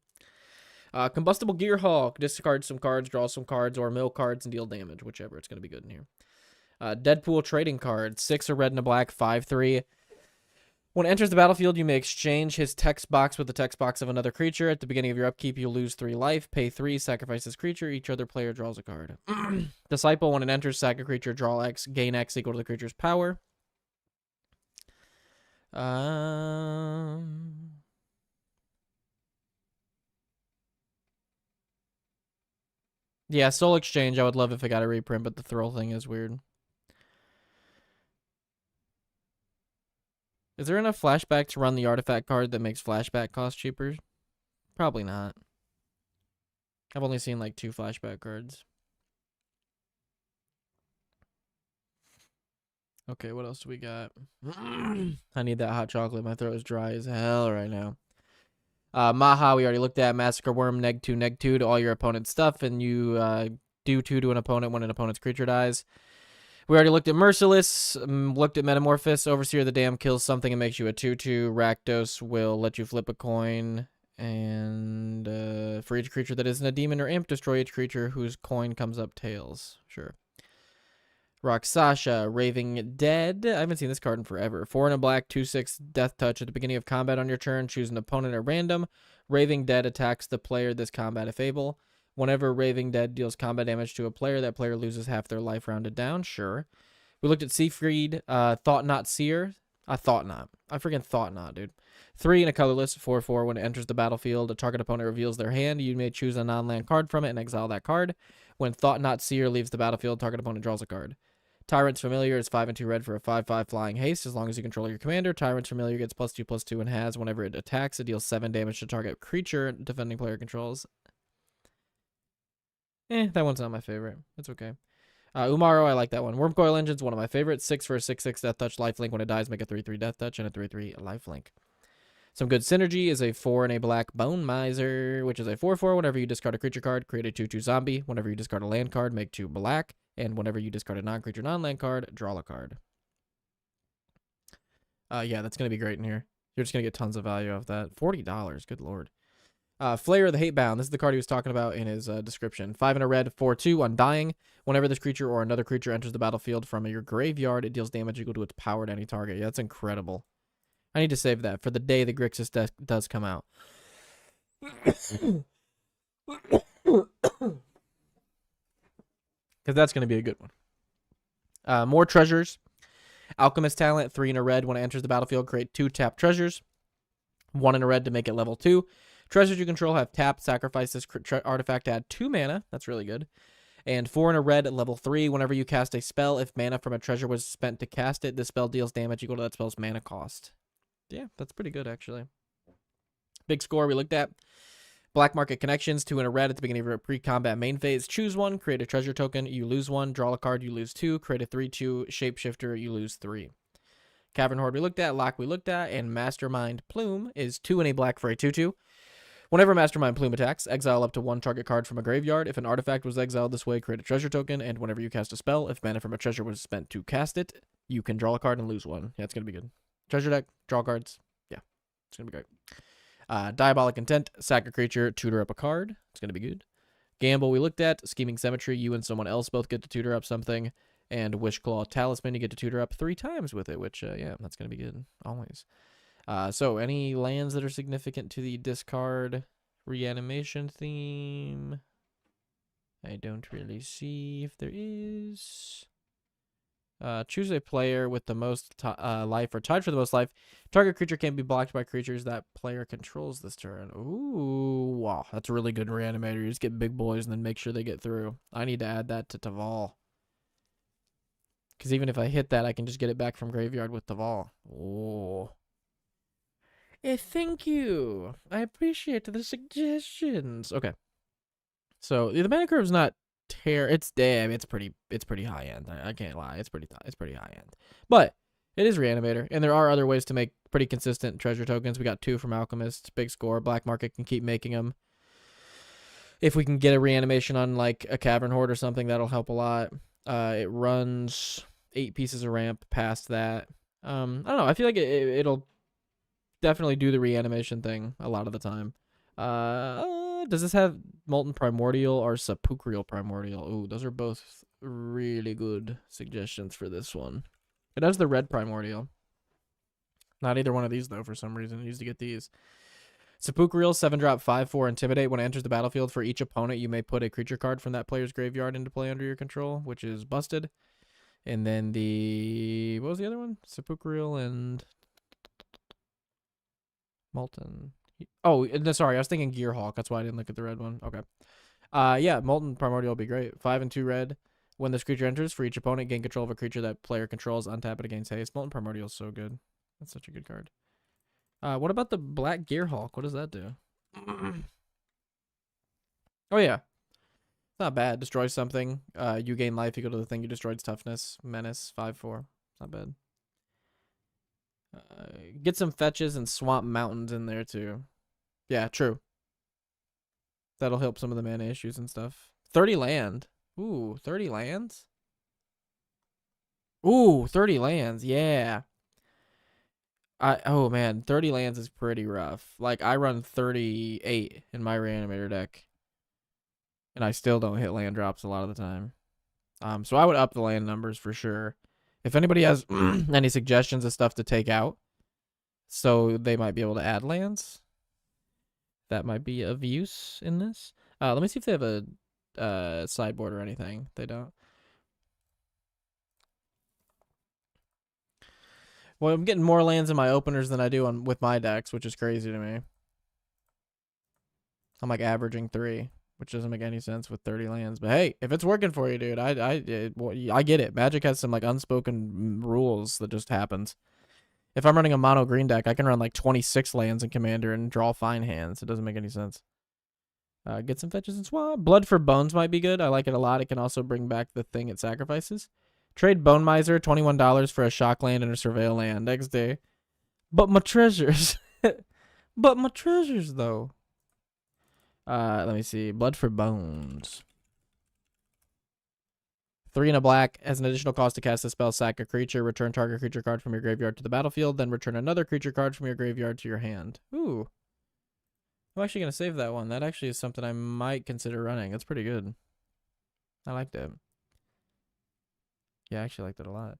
Combustible Gearhawk. Discard some cards, draw some cards, or mill cards and deal damage, whichever. It's going to be good in here. Deadpool Trading Card. 6 a red and a black, 5/3. When it enters the battlefield, you may exchange his text box with the text box of another creature. At the beginning of your upkeep, you lose 3 life. Pay 3, sacrifice this creature. Each other player draws a card. Disciple. When it enters, sack a creature, draw X, gain X equal to the creature's power. Yeah, Soul Exchange, I would love if I got a reprint, but the thrill thing is weird. Is there enough flashback to run the artifact card that makes flashback cost cheaper? Probably not. I've only seen like 2 flashback cards. Okay, what else do we got? I need that hot chocolate. My throat is dry as hell right now. Maha, we already looked at. Massacre Worm, neg 2 to all your opponent's stuff, and you do 2 to an opponent when an opponent's creature dies. We already looked at Merciless, looked at Metamorphosis. Overseer of the Dam kills something and makes you a 2/2. Rakdos will let you flip a coin, and for each creature that isn't a demon or imp, destroy each creature whose coin comes up tails. Sure. Rakshasa, Raving Dead. I haven't seen this card in forever. 4 and a black, 2/6, Death Touch. At the beginning of combat on your turn, choose an opponent at random. Raving Dead attacks the player this combat if able. Whenever Raving Dead deals combat damage to a player, that player loses half their life rounded down. Sure. We looked at Seafried, Thought Not Seer. I Thought Not. I freaking Thought Not, dude. 3 and a colorless, 4/4. When it enters the battlefield, a target opponent reveals their hand. You may choose a non-land card from it and exile that card. When Thought Not Seer leaves the battlefield, target opponent draws a card. Tyrant's Familiar is 5 and 2 red for a 5/5 flying haste. As long as you control your commander, Tyrant's Familiar gets +2/+2 and has, whenever it attacks, it deals 7 damage to target creature defending player controls. That one's not my favorite. It's okay. Umaro, I like that one. Wormcoil Engine's one of my favorites. 6 for a 6/6 Death Touch lifelink. When it dies, make a 3/3 Death Touch and a 3/3 lifelink. Some good synergy is a 4 and a black Bone Miser, which is a 4/4. Whenever you discard a creature card, create a 2/2 zombie. Whenever you discard a land card, make 2 black. And whenever you discard a non-creature non-land card, draw a card. Yeah, that's going to be great in here. You're just going to get tons of value off that. $40, good lord. Flayer of the Hatebound. This is the card he was talking about in his description. 5 and a red, 4/2, Undying. Whenever this creature or another creature enters the battlefield from your graveyard, it deals damage equal to its power to any target. Yeah, that's incredible. I need to save that for the day the Grixis does come out. Because that's going to be a good one. More treasures. Alchemist Talent, 3 and a red. When it enters the battlefield, create 2 tap treasures. 1 and a red to make it level 2. Treasures you control have tapped. Sacrifice this artifact to add 2 mana. That's really good. And 4 and a red at level 3. Whenever you cast a spell, if mana from a treasure was spent to cast it, this spell deals damage equal to that spell's mana cost. Yeah, that's pretty good, actually. Big score we looked at. Black Market Connections, 2 and a red at the beginning of your pre-combat main phase. Choose 1, create a treasure token, you lose 1. Draw a card, you lose 2. Create a 3/2 Shapeshifter, you lose 3. Cavern Horde we looked at. Lock we looked at. And Mastermind Plume is 2 and a black for a 2/2. Whenever Mastermind Plume attacks, exile up to 1 target card from a graveyard. If an artifact was exiled this way, create a treasure token. And whenever you cast a spell, if mana from a treasure was spent to cast it, you can draw a card and lose 1. Yeah, it's going to be good. Treasure deck, draw cards. Yeah, it's going to be great. Diabolic Intent, sack a creature, tutor up a card. It's going to be good. Gamble we looked at. Scheming Symmetry, you and someone else both get to tutor up something. And Wishclaw Talisman, you get to tutor up 3 times with it, which, yeah, that's going to be good, always. So, any lands that are significant to the discard reanimation theme? I don't really see if there is. Choose a player with the most life or tied for the most life. Target creature can be blocked by creatures that player controls this turn. Ooh, wow, that's a really good reanimator. You just get big boys and then make sure they get through. I need to add that to Taval. Because even if I hit that, I can just get it back from graveyard with Taval. Oh. Thank you. I appreciate the suggestions. Okay. So the mana curve's not it's damn. It's pretty high end. I can't lie. It's pretty high end. But it is Reanimator, and there are other ways to make pretty consistent treasure tokens. We got 2 from Alchemist. Big score. Black Market can keep making them. If we can get a reanimation on like a Cavern Horde or something, that'll help a lot. It runs 8 pieces of ramp past that. I don't know. I feel like it'll definitely do the reanimation thing a lot of the time. Does this have Molten Primordial or Sepulchral Primordial? Ooh, those are both really good suggestions for this one. It has the red Primordial. Not either one of these, though, for some reason. I used to get these. Sepulchral, 7-drop, 5/4, Intimidate. When it enters the battlefield, for each opponent, you may put a creature card from that player's graveyard into play under your control, which is busted. And then what was the other one? Sepulchral and Molten. Oh, no, sorry, I was thinking Gearhawk. That's why I didn't look at the red one. Okay. Yeah, Molten Primordial will be great. 5 and 2 red. When this creature enters, for each opponent, gain control of a creature that player controls. Untap it against haste. Molten Primordial is so good. That's such a good card. What about the Black Gearhawk? What does that do? Oh, yeah. It's not bad. Destroy something. You gain life equal to the thing you destroyed's toughness. Menace, 5/4. It's not bad. Get some fetches and Swamp Mountains in there, too. Yeah, true. That'll help some of the mana issues and stuff. 30 land. Ooh, 30 lands? Ooh, 30 lands. Yeah. Oh, man. 30 lands is pretty rough. Like, I run 38 in my Reanimator deck. And I still don't hit land drops a lot of the time. So I would up the land numbers for sure. If anybody has any suggestions of stuff to take out, so they might be able to add lands, that might be of use in this. Let me see if they have a sideboard or anything. They don't. Well, I'm getting more lands in my openers than I do with my decks, which is crazy to me. I'm like averaging 3, which doesn't make any sense with 30 lands. But hey, if it's working for you, dude, I get it. Magic has some like unspoken rules that just happens. If I'm running a mono green deck, I can run like 26 lands in Commander and draw fine hands. It doesn't make any sense. Get some fetches and swap. Blood for Bones might be good. I like it a lot. It can also bring back the thing it sacrifices. Trade Bone Miser, $21 for a shock land and a surveil land next day. But my treasures. But my treasures, though. Let me see. Blood for Bones. 3 and a black. As an additional cost to cast a spell, sack a creature. Return target creature card from your graveyard to the battlefield. Then return another creature card from your graveyard to your hand. Ooh. I'm actually going to save that one. That actually is something I might consider running. That's pretty good. I liked it. Yeah, I actually liked it a lot.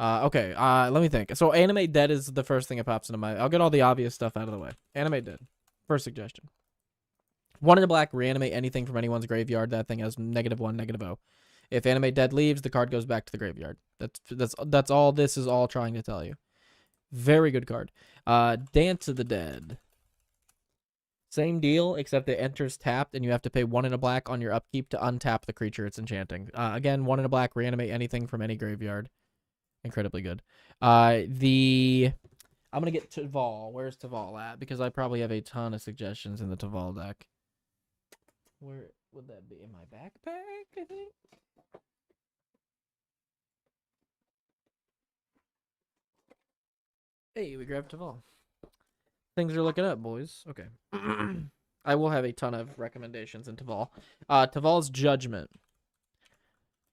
Okay, let me think. So Animate Dead is the first thing that pops into my... I'll get all the obvious stuff out of the way. Animate Dead. First suggestion. 1 in a black, reanimate anything from anyone's graveyard. That thing has -1, -0. If Animate Dead leaves, the card goes back to the graveyard. That's all this is all trying to tell you. Very good card. Dance of the Dead. Same deal, except it enters tapped, and you have to pay 1 in a black on your upkeep to untap the creature it's enchanting. Again, 1 in a black, reanimate anything from any graveyard. Incredibly good. I'm going to get Taval. Where's Taval at? Because I probably have a ton of suggestions in the Taval deck. Where would that be? In my backpack, I think? Hey, we grabbed Taval. Things are looking up, boys. Okay. I will have a ton of recommendations in Taval. Taval's Judgment.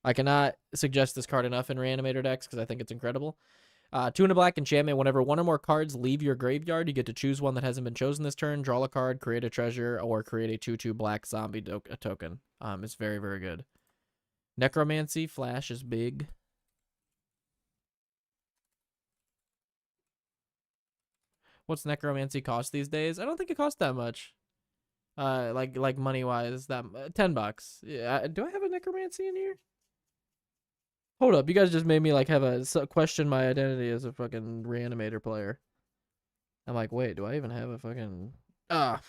I cannot suggest this card enough in Reanimator decks because I think it's incredible. 2 in a black enchantment. Whenever 1 or more cards leave your graveyard, you get to choose one that hasn't been chosen this turn, draw a card, create a treasure, or create a 2/2 black zombie token. It's very, very good. Necromancy, Flash is big. What's Necromancy cost these days? I don't think it costs that much. Like money wise, that $10. Yeah, do I have a Necromancy in here? Hold up, you guys just made me like have a question my identity as a fucking Reanimator player. I'm like, wait, do I even have a fucking... I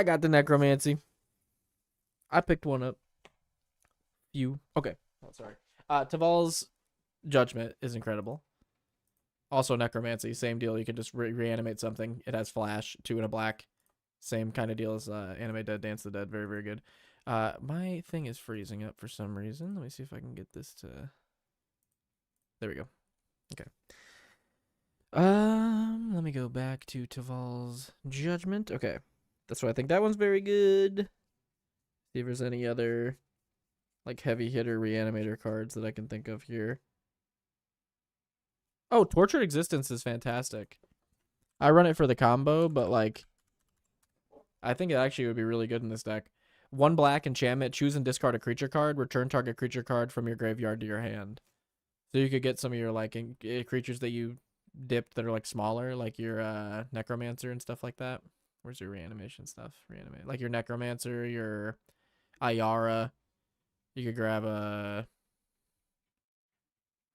got the Necromancy. I picked one up. Okay. Oh, sorry. Taval's Judgment is incredible. Also Necromancy, same deal. You can just reanimate something. It has Flash, 2 in a black. Same kind of deal as Animate Dead, Dance the Dead. Very, very good. My thing is freezing up for some reason. Let me see if I can get this to... There we go. Okay. Let me go back to Taval's Judgment. Okay. That's why I think that one's very good. See if there's any other like heavy hitter Reanimator cards that I can think of here. Oh, Tortured Existence is fantastic. I run it for the combo, but like I think it actually would be really good in this deck. 1 black enchantment, choose and discard a creature card, return target creature card from your graveyard to your hand. So you could get some of your like creatures that you dipped that are like smaller, like your Necromancer and stuff like that. Where's your reanimation stuff? Reanimate. Like your Necromancer, your Ayara. You could grab a...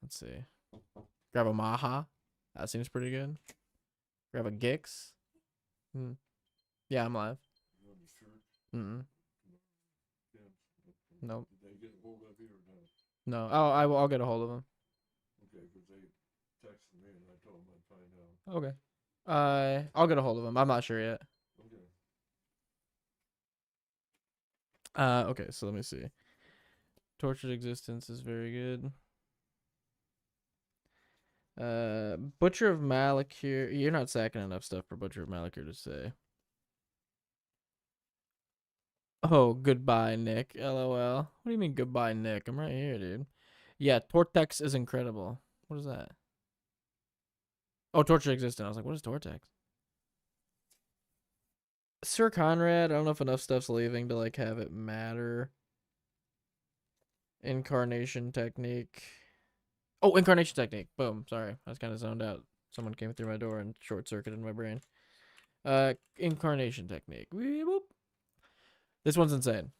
Let's see. Grab a Maha. That seems pretty good. Grab a Gix. Yeah, I'm live. Nope. No. Oh, I'll get a hold of them. Okay, because they texted me and I told them I'd find out. Okay. I'll get a hold of them. I'm not sure yet. Okay, so let me see. Tortured Existence is very good. Butcher of Malakir. You're not sacking enough stuff for Butcher of Malakir to say. Oh, goodbye, Nick. LOL. What do you mean goodbye, Nick? I'm right here, dude. Yeah, Tortex is incredible. What is that? Oh, Tortured Existence. I was like, what is Tortex? Sir Conrad. I don't know if enough stuff's leaving to like have it matter. Incarnation Technique. Oh, Incarnation Technique. Boom. Sorry. I was kind of zoned out. Someone came through my door and short-circuited my brain. Incarnation Technique. Whoop. This one's insane.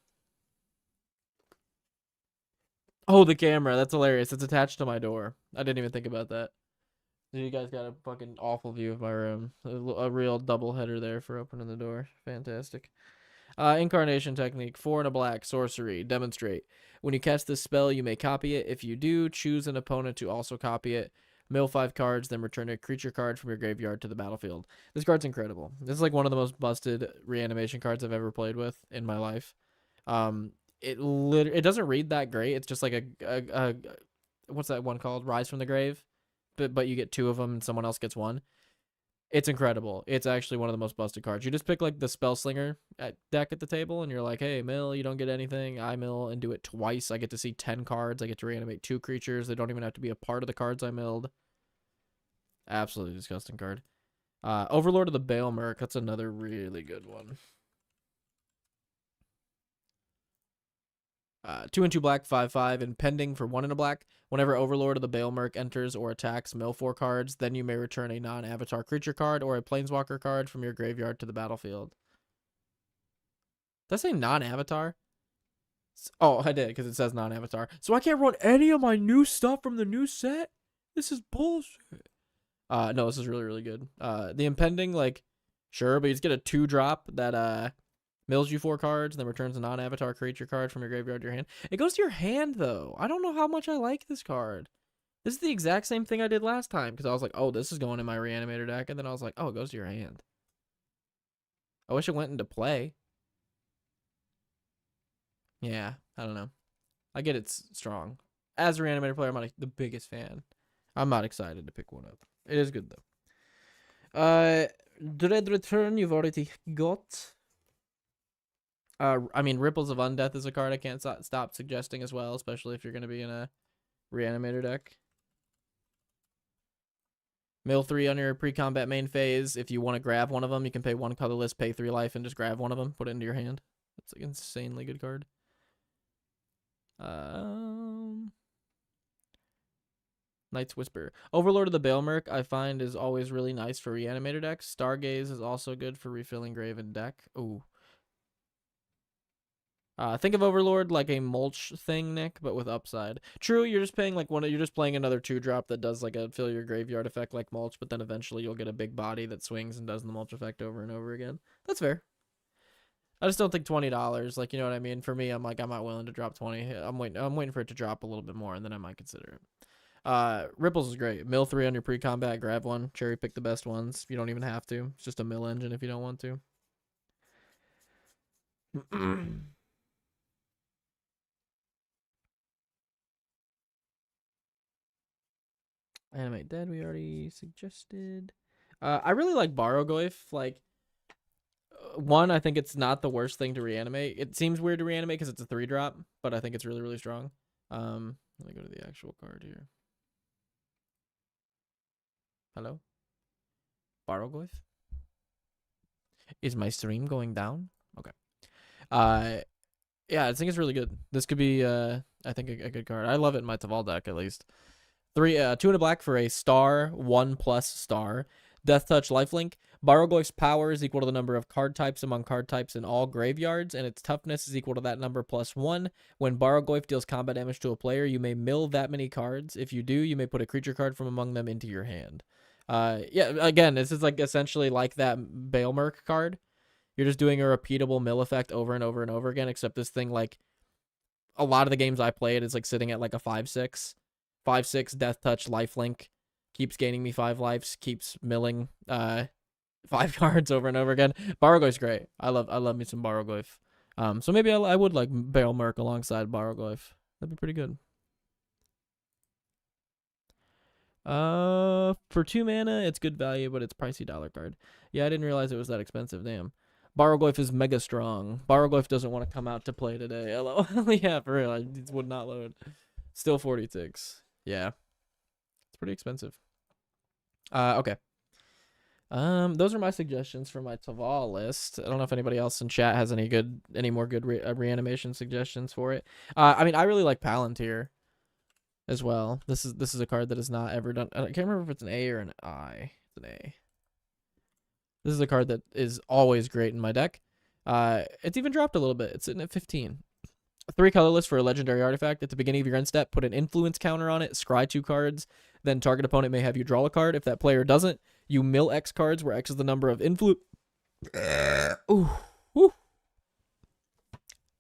Oh, the camera. That's hilarious. It's attached to my door. I didn't even think about that. You guys got a fucking awful view of my room. A real double header there for opening the door. Fantastic. Incarnation technique. 4 and a black. Sorcery. Demonstrate. When you cast this spell, you may copy it. If you do, choose an opponent to also copy it. Mill 5 cards, then return a creature card from your graveyard to the battlefield. This card's incredible. This is like one of the most busted reanimation cards I've ever played with in my life. It doesn't read that great. It's just like a what's that one called? Rise from the Grave. But you get 2 of them and someone else gets 1. It's incredible. It's actually one of the most busted cards. You just pick like the Spellslinger deck at the table and you're like, hey, mill, you don't get anything. I mill and do it twice. I get to see 10 cards. I get to reanimate 2 creatures. They don't even have to be a part of the cards I milled. Absolutely disgusting card. Overlord of the Baelmerk. That's another really good one. 2 and 2 black, 5/5, and pending for 1 and a black. Whenever Overlord of the Baelmerk enters or attacks, mill 4 cards. Then you may return a non-avatar creature card or a planeswalker card from your graveyard to the battlefield. Did I say non-avatar? Oh, I did, because it says non-avatar. So I can't run any of my new stuff from the new set? This is bullshit. No, this is really, really good. The impending, like, sure, but you just get a 2-drop that, mills you 4 cards, and then returns a non-avatar creature card from your graveyard to your hand. It goes to your hand, though. I don't know how much I like this card. This is the exact same thing I did last time, because I was like, oh, this is going in my Reanimator deck, and then I was like, oh, it goes to your hand. I wish it went into play. Yeah, I don't know. I get it's strong. As a Reanimator player, I'm not the biggest fan. I'm not excited to pick one up. It is good, though. Dread Return, you've already got. I mean, Ripples of Undeath is a card I can't stop suggesting as well, especially if you're going to be in a Reanimator deck. Mill 3 on your pre-combat main phase. If you want to grab one of them, you can pay 1 colorless, pay 3 life, and just grab one of them, put it into your hand. That's an insanely good card. Night's Whisper. Overlord of the Baelmerk, I find, is always really nice for Reanimator decks. Stargaze is also good for refilling Graven deck. Ooh. Think of Overlord like a mulch thing, Nick, but with upside. True, you're just paying like you're just playing another 2-drop that does like a fill your graveyard effect like mulch, but then eventually you'll get a big body that swings and does the mulch effect over and over again. That's fair. I just don't think $20, like, you know what I mean? For me, I'm like, I'm not willing to drop 20. I'm waiting for it to drop a little bit more, and then I might consider it. Ripples is great. Mill 3 on your pre-combat, grab one. Cherry pick the best ones. You don't even have to. It's just a mill engine if you don't want to. Animate Dead, we already suggested. I really like Barrogoyf. Like, one, I think it's not the worst thing to reanimate. It seems weird to reanimate because it's a 3-drop, but I think it's really, really strong. Let me go to the actual card here. Hello? Barrogoyf? Is my stream going down? Okay. Yeah, I think it's really good. This could be, I think, a good card. I love it in my Taval deck, at least. 2 and a black for a star, 1+ star. Death Touch Lifelink. Barrogoyf's power is equal to the number of card types among card types in all graveyards, and its toughness is equal to that number +1. When Barrogoyf deals combat damage to a player, you may mill that many cards. If you do, you may put a creature card from among them into your hand. Yeah, again, this is like essentially like that Baelmerk card. You're just doing a repeatable mill effect over and over and over again, except this thing, like, a lot of the games I played is like sitting at like a 5/6. 5/6 Death Touch Lifelink keeps gaining me 5 lives, keeps milling 5 cards over and over again. Barrogoyf's great. I love me some Barrogoyf. So maybe I would like Baelmerk alongside Barrogoyf. That'd be pretty good. For 2 mana, it's good value, but it's pricey dollar card. Yeah, I didn't realize it was that expensive. Damn. Barrogoyf is mega strong. Barrogoyf doesn't want to come out to play today. Hello. Yeah, for real. It would not load. Still 46. Yeah. It's pretty expensive. Okay. Those are my suggestions for my Taval list. I don't know if anybody else in chat has any more good reanimation suggestions for it. I mean, I really like Palantir as well. This is a card that is not ever done. I can't remember if it's an A or an I. It's an A. This is a card that is always great in my deck. It's even dropped a little bit. It's sitting at 15. 3 colorless for a legendary artifact. At the beginning of your end step, put an influence counter on it, scry 2 cards, then target opponent may have you draw a card. If that player doesn't, you mill X cards, where X is the number of influence. Ooh. Woo.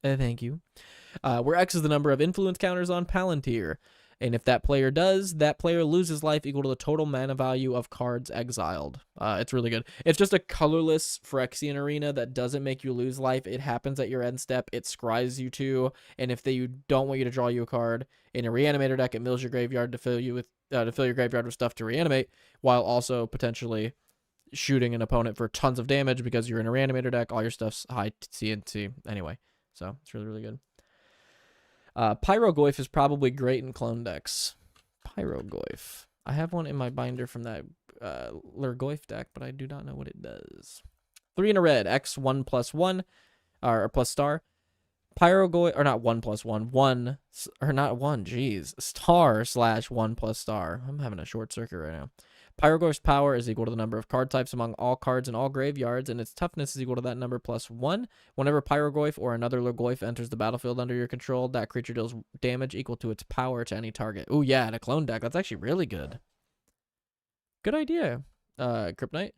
Thank you. Where X is the number of influence counters on Palantir. And if that player does, that player loses life equal to the total mana value of cards exiled. It's really good. It's just a colorless Phyrexian arena that doesn't make you lose life. It happens at your end step. It scries you 2, and if they don't want you to draw you a card in a reanimator deck, it mills your graveyard to fill your graveyard with stuff to reanimate, while also potentially shooting an opponent for tons of damage because you're in a reanimator deck. All your stuff's high CNC anyway, so it's really, really good. Pyrogoyf is probably great in clone decks. Pyrogoyf. I have one in my binder from that Lurgoyf deck, but I do not know what it does. 3 in a red. X 1+1 or plus star. Pyrogoyf, or not 1+1. 1 or not 1. Jeez, star / 1+star. I'm having a short circuit right now. Pyrogoyf's power is equal to the number of card types among all cards in all graveyards, and its toughness is equal to that number +1. Whenever Pyrogoyf or another Lurgoyf enters the battlefield under your control, that creature deals damage equal to its power to any target. Oh yeah, in a clone deck, that's actually really good. Good idea, Crypt Knight.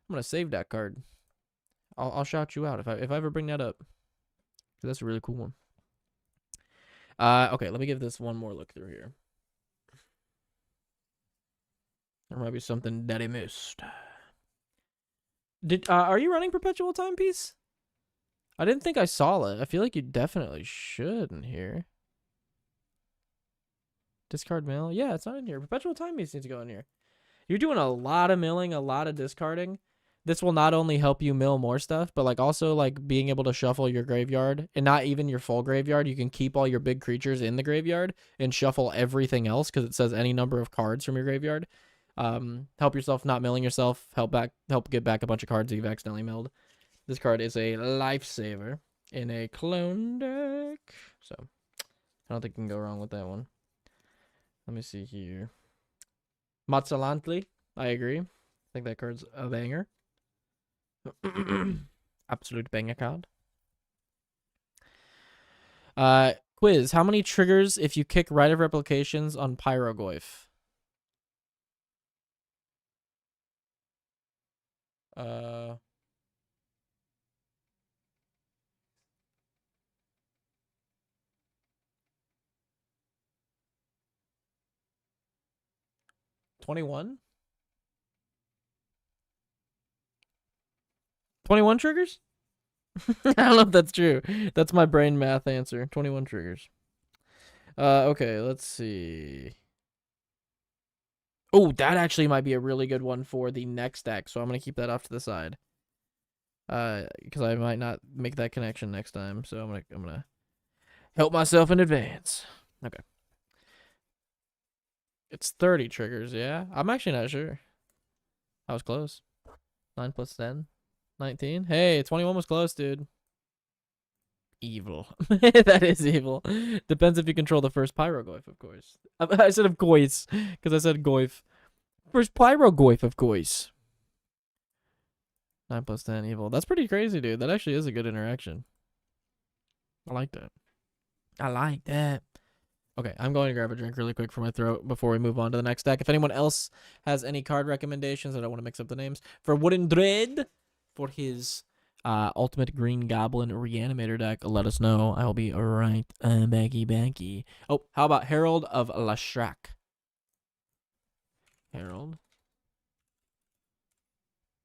I'm gonna save that card. I'll shout you out if I ever bring that up. That's a really cool one. Okay, let me give this one more look through here. There might be something that I missed. Are you running Perpetual Timepiece? I didn't think I saw it. I feel like you definitely should in here. Discard mill? Yeah, it's not in here. Perpetual Timepiece needs to go in here. You're doing a lot of milling, a lot of discarding. This will not only help you mill more stuff, but like also like being able to shuffle your graveyard, and not even your full graveyard. You can keep all your big creatures in the graveyard and shuffle everything else because it says any number of cards from your graveyard. Help yourself not milling yourself. Help get back a bunch of cards that you've accidentally milled. This card is a lifesaver in a clone deck, so I don't think you can go wrong with that one. Let me see here. Mazzalantli, I agree. I think that card's a banger. Absolute banger card. Quiz. How many triggers if you kick Rite of Replications on Pyrogoyf? 21? 21 triggers? I don't know if that's true. That's my brain math answer. 21 triggers. Okay, let's see. Oh, that actually might be a really good one for the next deck, so I'm going to keep that off to the side. Because I might not make that connection next time, so I'm gonna help myself in advance. Okay. It's 30 triggers, yeah? I'm actually not sure. I was close. 9 + 10. 19. Hey, 21 was close, dude. Evil. That is evil. Depends if you control the first Pyrogoyf, of course. I said of course, because I said Goyf. First Pyrogoyf, of course. 9 + 10 evil. That's pretty crazy, dude. That actually is a good interaction. I like that. I like that. Okay, I'm going to grab a drink really quick for my throat before we move on to the next deck. If anyone else has any card recommendations, I don't want to mix up the names, for Wooden Dread, for his Ultimate Green Goblin Reanimator deck, let us know. I will be right backy. Oh, how about Herald of Lashrak? Herald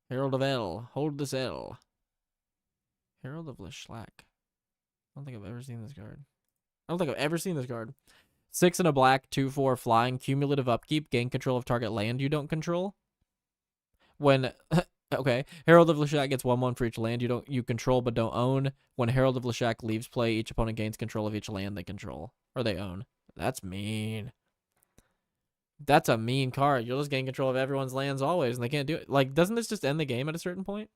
of L. Hold this L. Herald of Lashrak. I don't think I've ever seen this card. 6 and a black, 2/4 flying, cumulative upkeep, gain control of target land you don't control. When okay, Herald of Lashrak gets 1/1 for each land you control but don't own. When Herald of Lashrak leaves play, each opponent gains control of each land they control or they own. That's mean. That's a mean card. You'll just gain control of everyone's lands always, and they can't do it. Like, doesn't this just end the game at a certain point?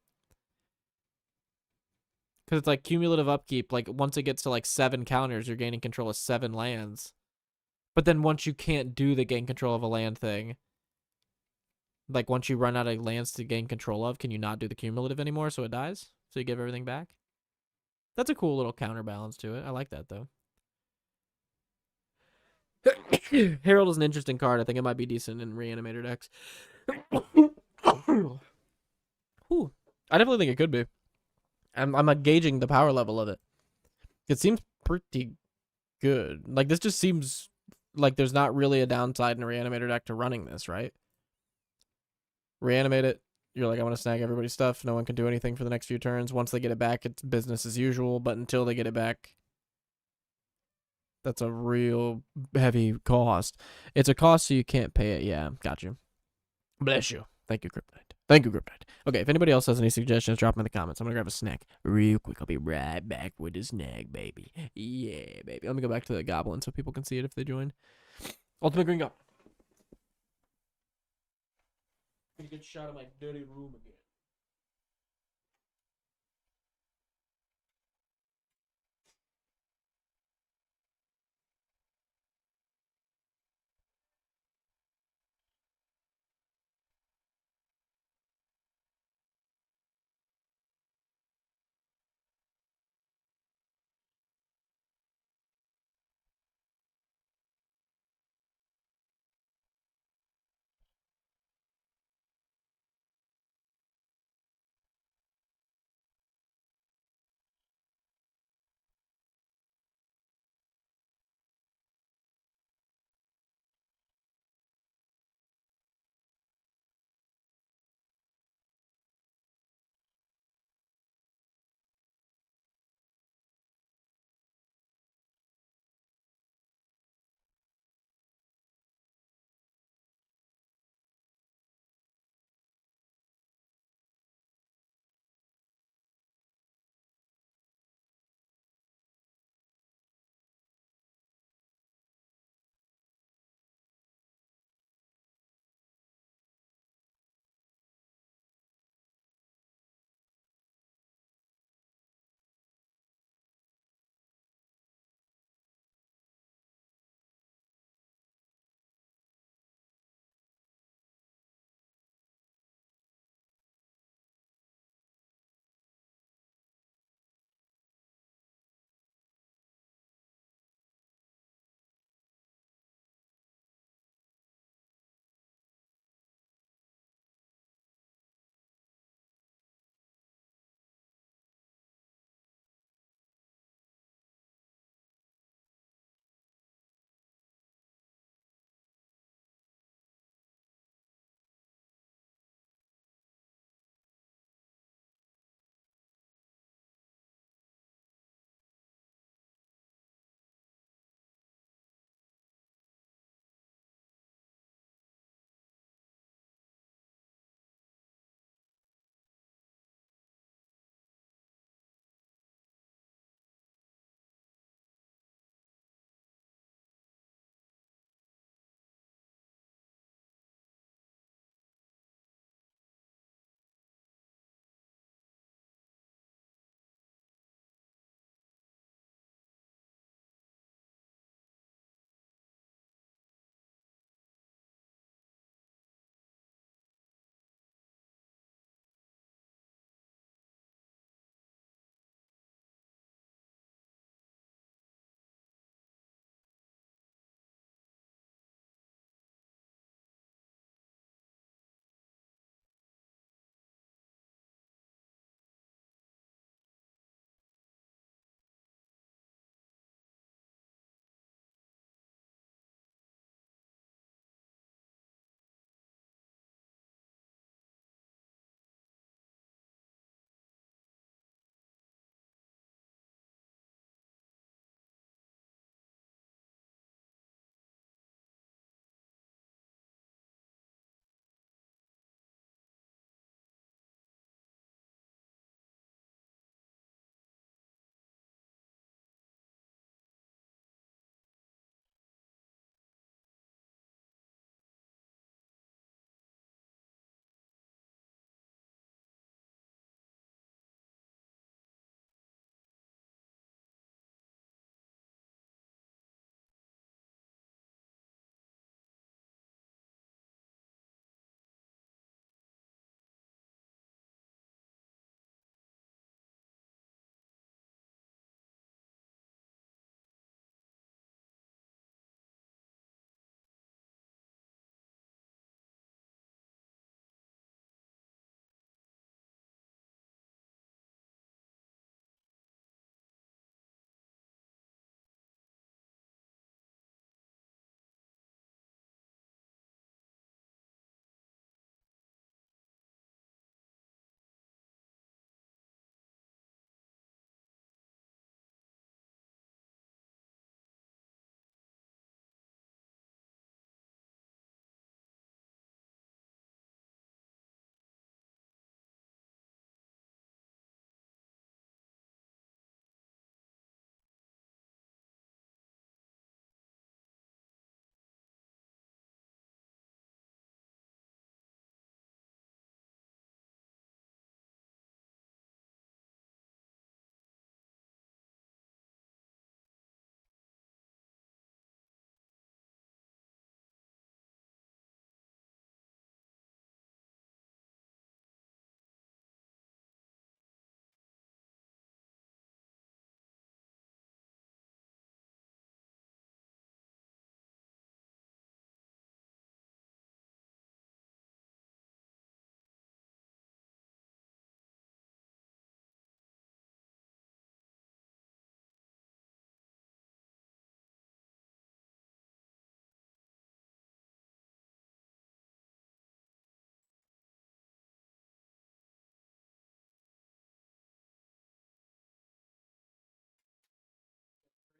Because it's like cumulative upkeep. Like, once it gets to like 7 counters, you're gaining control of 7 lands. But then once you can't do the gain control of a land thing, like once you run out of lands to gain control of, can you not do the cumulative anymore so it dies? So you give everything back. That's a cool little counterbalance to it. I like that though. Herald is an interesting card. I think it might be decent in reanimator decks. Whew. I definitely think it could be. I'm gauging the power level of it. It seems pretty good. Like this just seems like there's not really a downside in a reanimator deck to running this, right? Reanimate it. You're like, I want to snag everybody's stuff. No one can do anything for the next few turns. Once they get it back, it's business as usual. But until they get it back, that's a real heavy cost. It's a cost, so you can't pay it. Yeah, got you. Bless you. Thank you, Kryptonite. Thank you, Kryptonite. Okay, if anybody else has any suggestions, drop them in the comments. I'm gonna grab a snack real quick. I'll be right back with a snack, baby. Yeah, baby. Let me go back to the Goblin so people can see it if they join. Ultimate Green Goblin. Get shot of my dirty room again.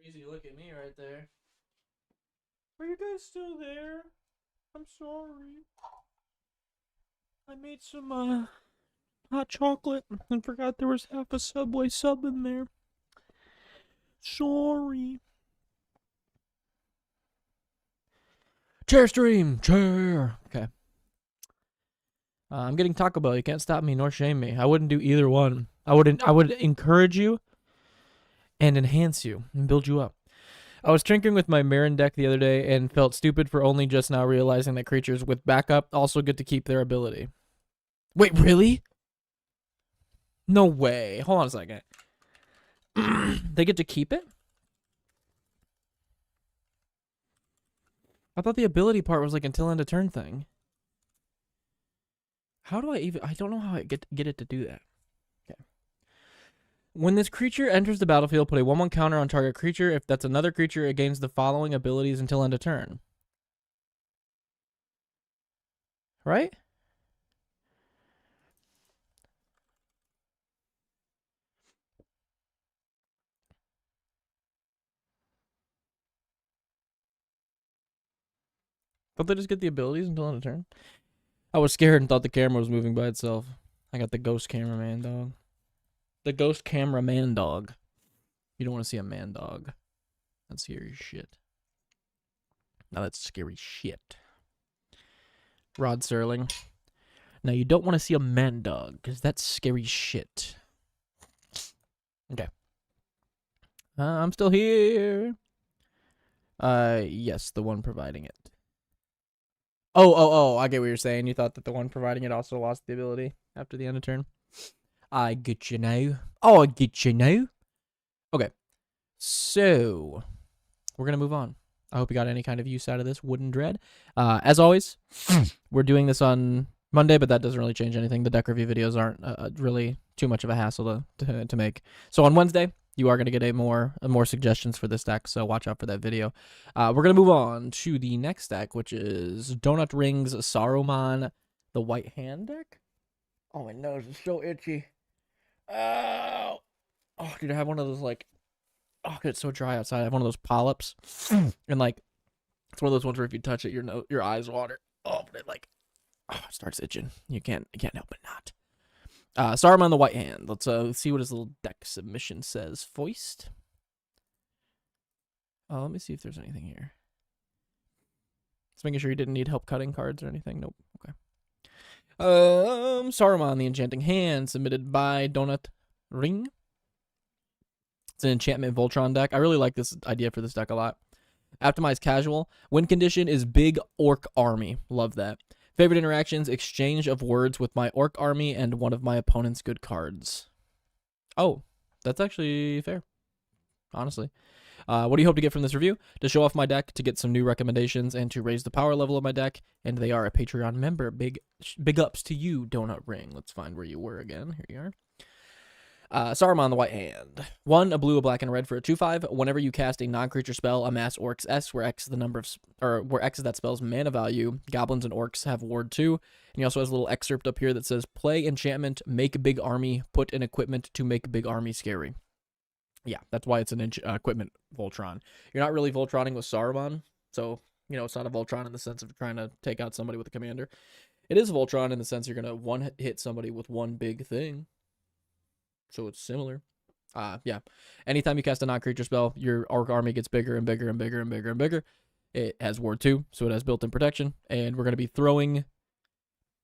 Easy to look at me right there. Are you guys still there? I'm sorry. I made some hot chocolate and forgot there was half a Subway sub in there. Sorry. Chair stream! Chair! Okay. I'm getting Taco Bell. You can't stop me nor shame me. I wouldn't do either one. I would encourage you and enhance you and build you up. I was tinkering with my Marin deck the other day and felt stupid for only just now realizing that creatures with backup also get to keep their ability. Wait, really? No way. Hold on a second. They get to keep it? I thought the ability part was like until end of turn thing. How do I don't know how I get it to do that. Okay. When this creature enters the battlefield, put a 1/1 counter on target creature. If that's another creature, it gains the following abilities until end of turn. Right? Don't they just get the abilities until end of turn? I was scared and thought the camera was moving by itself. I got the ghost cameraman dog. The ghost cameraman dog. You don't want to see a man dog. That's scary shit. Now that's scary shit. Rod Serling. Now you don't want to see a man dog, because that's scary shit. Okay. I'm still here. Yes, the one providing it. Oh, I get what you're saying. You thought that the one providing it also lost the ability after the end of turn. I get you now. Oh, I get you now. Okay. So, we're going to move on. I hope you got any kind of use out of this Wooden Dread. As always, we're doing this on Monday, but that doesn't really change anything. The deck review videos aren't really too much of a hassle to make. So on Wednesday, you are going to get more suggestions for this deck, so watch out for that video. We're going to move on to the next deck, which is Donut Rings Saruman, the White Hand deck. Oh, my nose is so itchy. Oh, dude, I have one of those, like, oh, it's so dry outside. I have one of those polyps, and, like, it's one of those ones where if you touch it, your eyes water. Oh, but it, like, it starts itching. You can't help it not. Saruman the White Hand. Let's see what his little deck submission says. Foist. Let me see if there's anything here. Just making sure he didn't need help cutting cards or anything. Nope. Okay. Saruman the Enchanting Hand, submitted by Donut Ring. It's an enchantment Voltron deck. I really like this idea for this deck a lot. Optimized casual. Win condition is Big Orc Army. Love that. Favorite interactions, exchange of words with my orc army and one of my opponent's good cards. Oh, that's actually fair, honestly. What do you hope to get from this review? To show off my deck, to get some new recommendations, and to raise the power level of my deck. And they are a Patreon member. Big ups to you, Donut Ring. Let's find where you were again. Here you are. Saruman the White Hand. 1, a blue, a black, and a red for a 2/5. Whenever you cast a non-creature spell, amass Orcs S, where X is the number of, where X is that spell's mana value. Goblins and Orcs have Ward 2. And he also has a little excerpt up here that says, play enchantment, make big army, put an equipment to make big army scary. Yeah, that's why it's an equipment Voltron. You're not really Voltroning with Saruman, so, it's not a Voltron in the sense of trying to take out somebody with a commander. It is Voltron in the sense you're going to one-hit somebody with one big thing. So it's similar. Yeah. Anytime you cast a non-creature spell, your orc army gets bigger and bigger and bigger and bigger and bigger. It has Ward 2, so it has built-in protection. And we're going to be throwing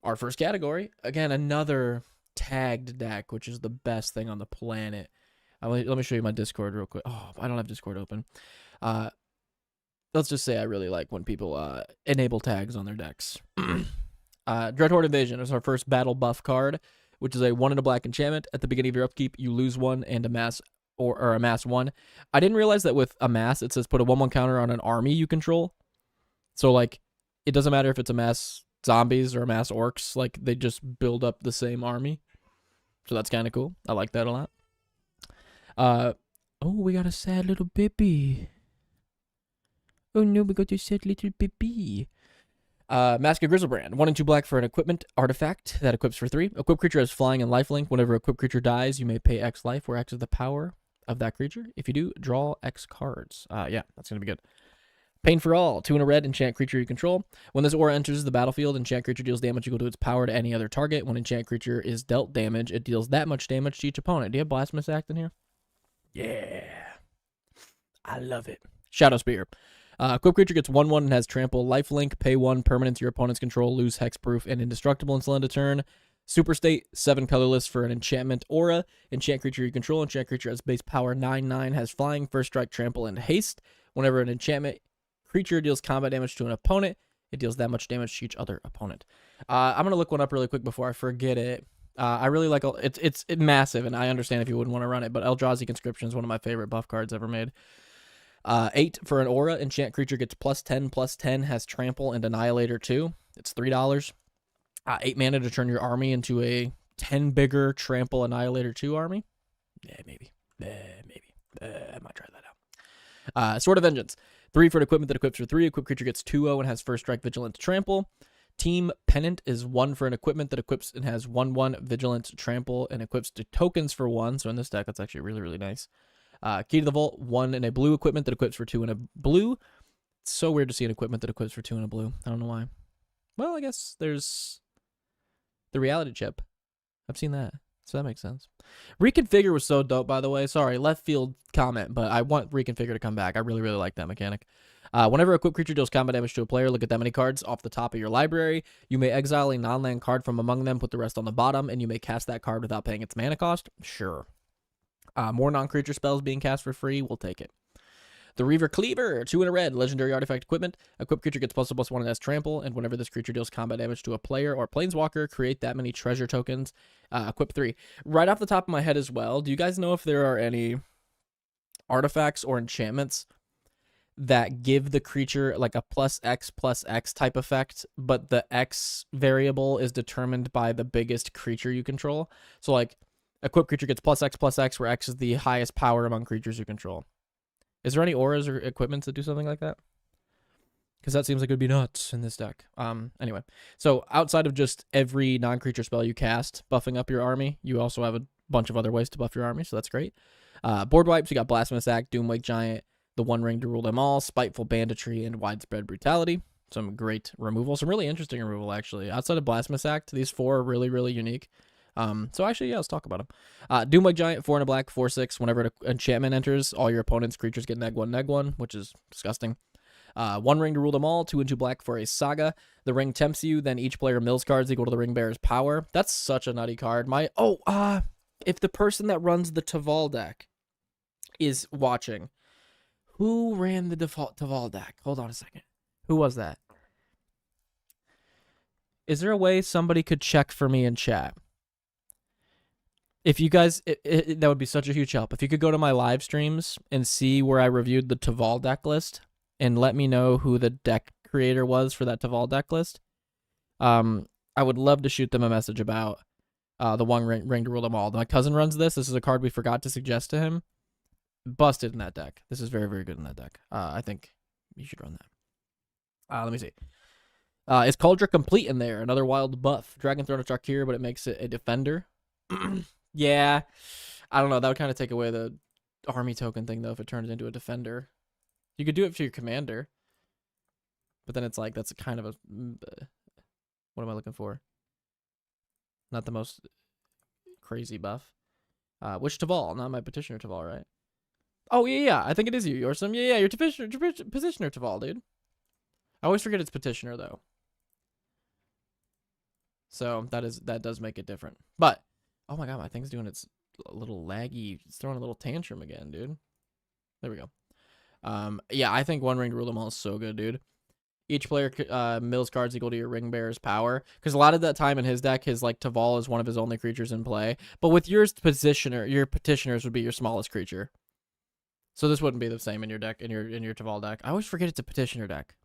our first category. Again, another tagged deck, which is the best thing on the planet. Let me show you my Discord real quick. Oh, I don't have Discord open. Let's just say I really like when people enable tags on their decks. Dreadhorde Invasion is our first battle buff card, which is a 1 and a black enchantment. At the beginning of your upkeep, you lose 1 and amass or amass 1. I didn't realize that with amass, it says put a 1/1 counter on an army you control. So, like, it doesn't matter if it's amass zombies or amass orcs. Like, they just build up the same army. So that's kind of cool. I like that a lot. Oh, we got a sad little baby. Oh no, we got a sad little baby. Mask of Grizzlebrand. 1 and 2 black for an equipment artifact that equips for 3. Equipped creature has flying and lifelink. Whenever equipped creature dies, you may pay X life, where X is the power. of that creature. If you do, draw X cards. Yeah, that's going to be good. Pain for all. 2 and a red, enchant creature you control. When this aura enters the battlefield, enchant creature deals damage equal to its power to any other target. When enchant creature is dealt damage, it deals that much damage to each opponent. Do you have Blasphemous Act in here? Yeah. I love it. Shadow Spear. Equipped creature gets 1/1 and has trample, lifelink, pay 1, permanent to your opponent's control, lose hexproof, and indestructible until end of turn. Super state, 7 colorless for an enchantment aura. Enchant creature you control. Enchant creature has base power 9/9, has flying, first strike, trample, and haste. Whenever an enchantment creature deals combat damage to an opponent, it deals that much damage to each other opponent. I'm gonna look one up really quick before I forget it. I really like it's massive, and I understand if you wouldn't want to run it, but Eldrazi Conscription is one of my favorite buff cards ever made. 8 for an aura. Enchant creature gets +10/+10, has trample and annihilator 2. It's $3. 8 mana to turn your army into a 10 bigger trample annihilator 2 army. Yeah, maybe. I might try that out. Sword of Vengeance. 3 for an equipment that equips for 3. Equipped creature gets 2/0 and has first strike, vigilance, trample. Team Pennant is 1 for an equipment that equips and has 1/1 vigilance, trample, and equips to tokens for 1. So in this deck, that's actually really, really nice. Key to the Vault, 1 in a blue equipment that equips for 2 in a blue. It's so weird to see an equipment that equips for 2 in a blue. I don't know why. Well, I guess there's the reality chip. I've seen that, so that makes sense. Reconfigure was so dope, by the way. Sorry, left field comment, but I want Reconfigure to come back. I really, really like that mechanic. Whenever a equipped creature deals combat damage to a player, look at that many cards off the top of your library. You may exile a non-land card from among them, put the rest on the bottom, and you may cast that card without paying its mana cost. Sure. More non-creature spells being cast for free, we'll take it. The Reaver Cleaver, 2 in a red, legendary artifact equipment. Equipped creature gets +1/+1 and has trample, and whenever this creature deals combat damage to a player or planeswalker, create that many treasure tokens. Equip 3. Right off the top of my head as well, do you guys know if there are any artifacts or enchantments that give the creature like a +X/+X type effect, but the X variable is determined by the biggest creature you control? So like, equipped creature gets +X/+X, where X is the highest power among creatures you control. Is there any auras or equipments that do something like that? Because that seems like it would be nuts in this deck. Anyway, so outside of just every non-creature spell you cast, buffing up your army, you also have a bunch of other ways to buff your army, so that's great. Board wipes, you got Blasphemous Act, Doomwake Giant, the One Ring to rule them all, Spiteful Banditry, and Widespread Brutality. Some great removal, some really interesting removal, actually. Outside of Blasphemous Act, these 4 are really, really unique. So actually, yeah, let's talk about them. Doomwake Giant, 4 and a black, 4/6. Whenever an enchantment enters, all your opponent's creatures get -1/-1, which is disgusting. 1 ring to rule them all, 2 and 2 black for a saga. The ring tempts you, then each player mills cards equal to the ring bearer's power. That's such a nutty card. If the person that runs the Taval deck is watching, who ran the default Taval deck? Hold on a second. Who was that? Is there a way somebody could check for me in chat? If you guys, that would be such a huge help. If you could go to my live streams and see where I reviewed the Taval deck list and let me know who the deck creator was for that Taval deck list, I would love to shoot them a message about the One Ring to rule them all. My cousin runs this. This is a card we forgot to suggest to him. Busted in that deck. This is very, very good in that deck. I think you should run that. Let me see. Is Cauldron Complete in there? Another wild buff. Dragon Throne of Tarkir, but it makes it a defender. Yeah, I don't know. That would kind of take away the army token thing, though, if it turns into a defender. You could do it for your commander, but then it's like, that's a kind of a... What am I looking for? Not the most crazy buff. Which Taval? Not my Petitioner Taval, right? Oh, yeah. I think it is you, Yorsum. Yeah, your Petitioner Taval, dude. I always forget it's Petitioner, though. So that does make it different. But... oh my god, my thing's doing its little laggy. It's throwing a little tantrum again, dude. There we go. Yeah, I think One Ring to rule them all is so good, dude. Each player mills cards equal to your ring bearer's power. Because a lot of that time in his deck, his like Taval is one of his only creatures in play. But with your petitioners would be your smallest creature. So this wouldn't be the same in your deck, in your Taval deck. I always forget it's a petitioner deck.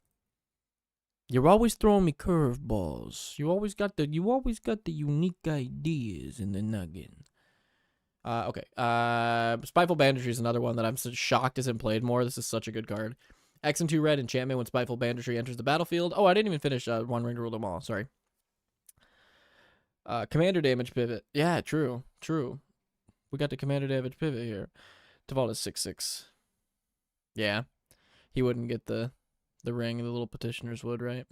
You're always throwing me curveballs. You always got the unique ideas in the noggin. Okay. Spiteful Banditry is another one that I'm so shocked isn't played more. This is such a good card. X and 2 red enchantment when Spiteful Banditry enters the battlefield. Oh, I didn't even finish One Ring to rule them all. Sorry. Commander damage pivot. Yeah, true. We got the commander damage pivot here. Default is 6/6. Yeah. He wouldn't get the ring, the little petitioners would, right?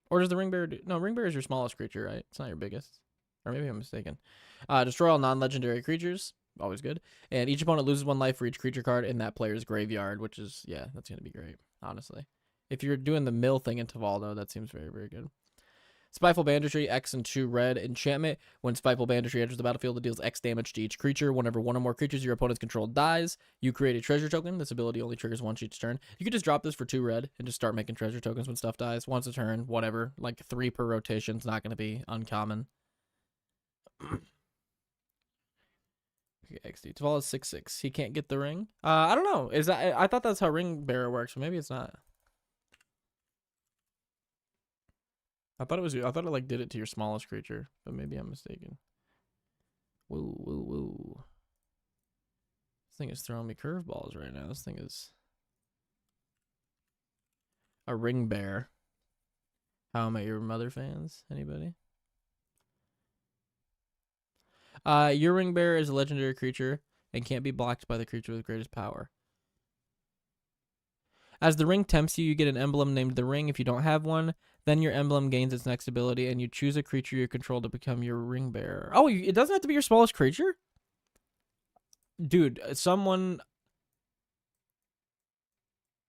Or does the ring bearer do? No, ring bearer is your smallest creature, right? It's not your biggest. Or maybe I'm mistaken. Destroy all non-legendary creatures. Always good. And each opponent loses 1 life for each creature card in that player's graveyard, which is, yeah, that's going to be great, honestly. If you're doing the mill thing in Tavaldo, that seems very, very good. Spiteful Banditry, X and 2 red enchantment. When Spiteful Banditry enters the battlefield, it deals X damage to each creature. Whenever one or more creatures your opponent's control dies, you create a treasure token. This ability only triggers once each turn. You could just drop this for 2 red and just start making treasure tokens when stuff dies. Once a turn, whatever. Like 3 per rotation. It's not going to be uncommon. XD. Tavaldo is 6/6. He can't get the ring. I don't know. Is that? I thought that's how ring bearer works, but maybe it's not. I thought it like did it to your smallest creature, but maybe I'm mistaken. Woo, woo, woo. This thing is throwing me curveballs right now. This thing is a ring bear. How am I your mother fans? Anybody? Your ring bearer is a legendary creature and can't be blocked by the creature with greatest power. As the ring tempts you, you get an emblem named the ring. If you don't have one, then your emblem gains its next ability, and you choose a creature you control to become your ring bearer. Oh, it doesn't have to be your smallest creature? Dude, someone...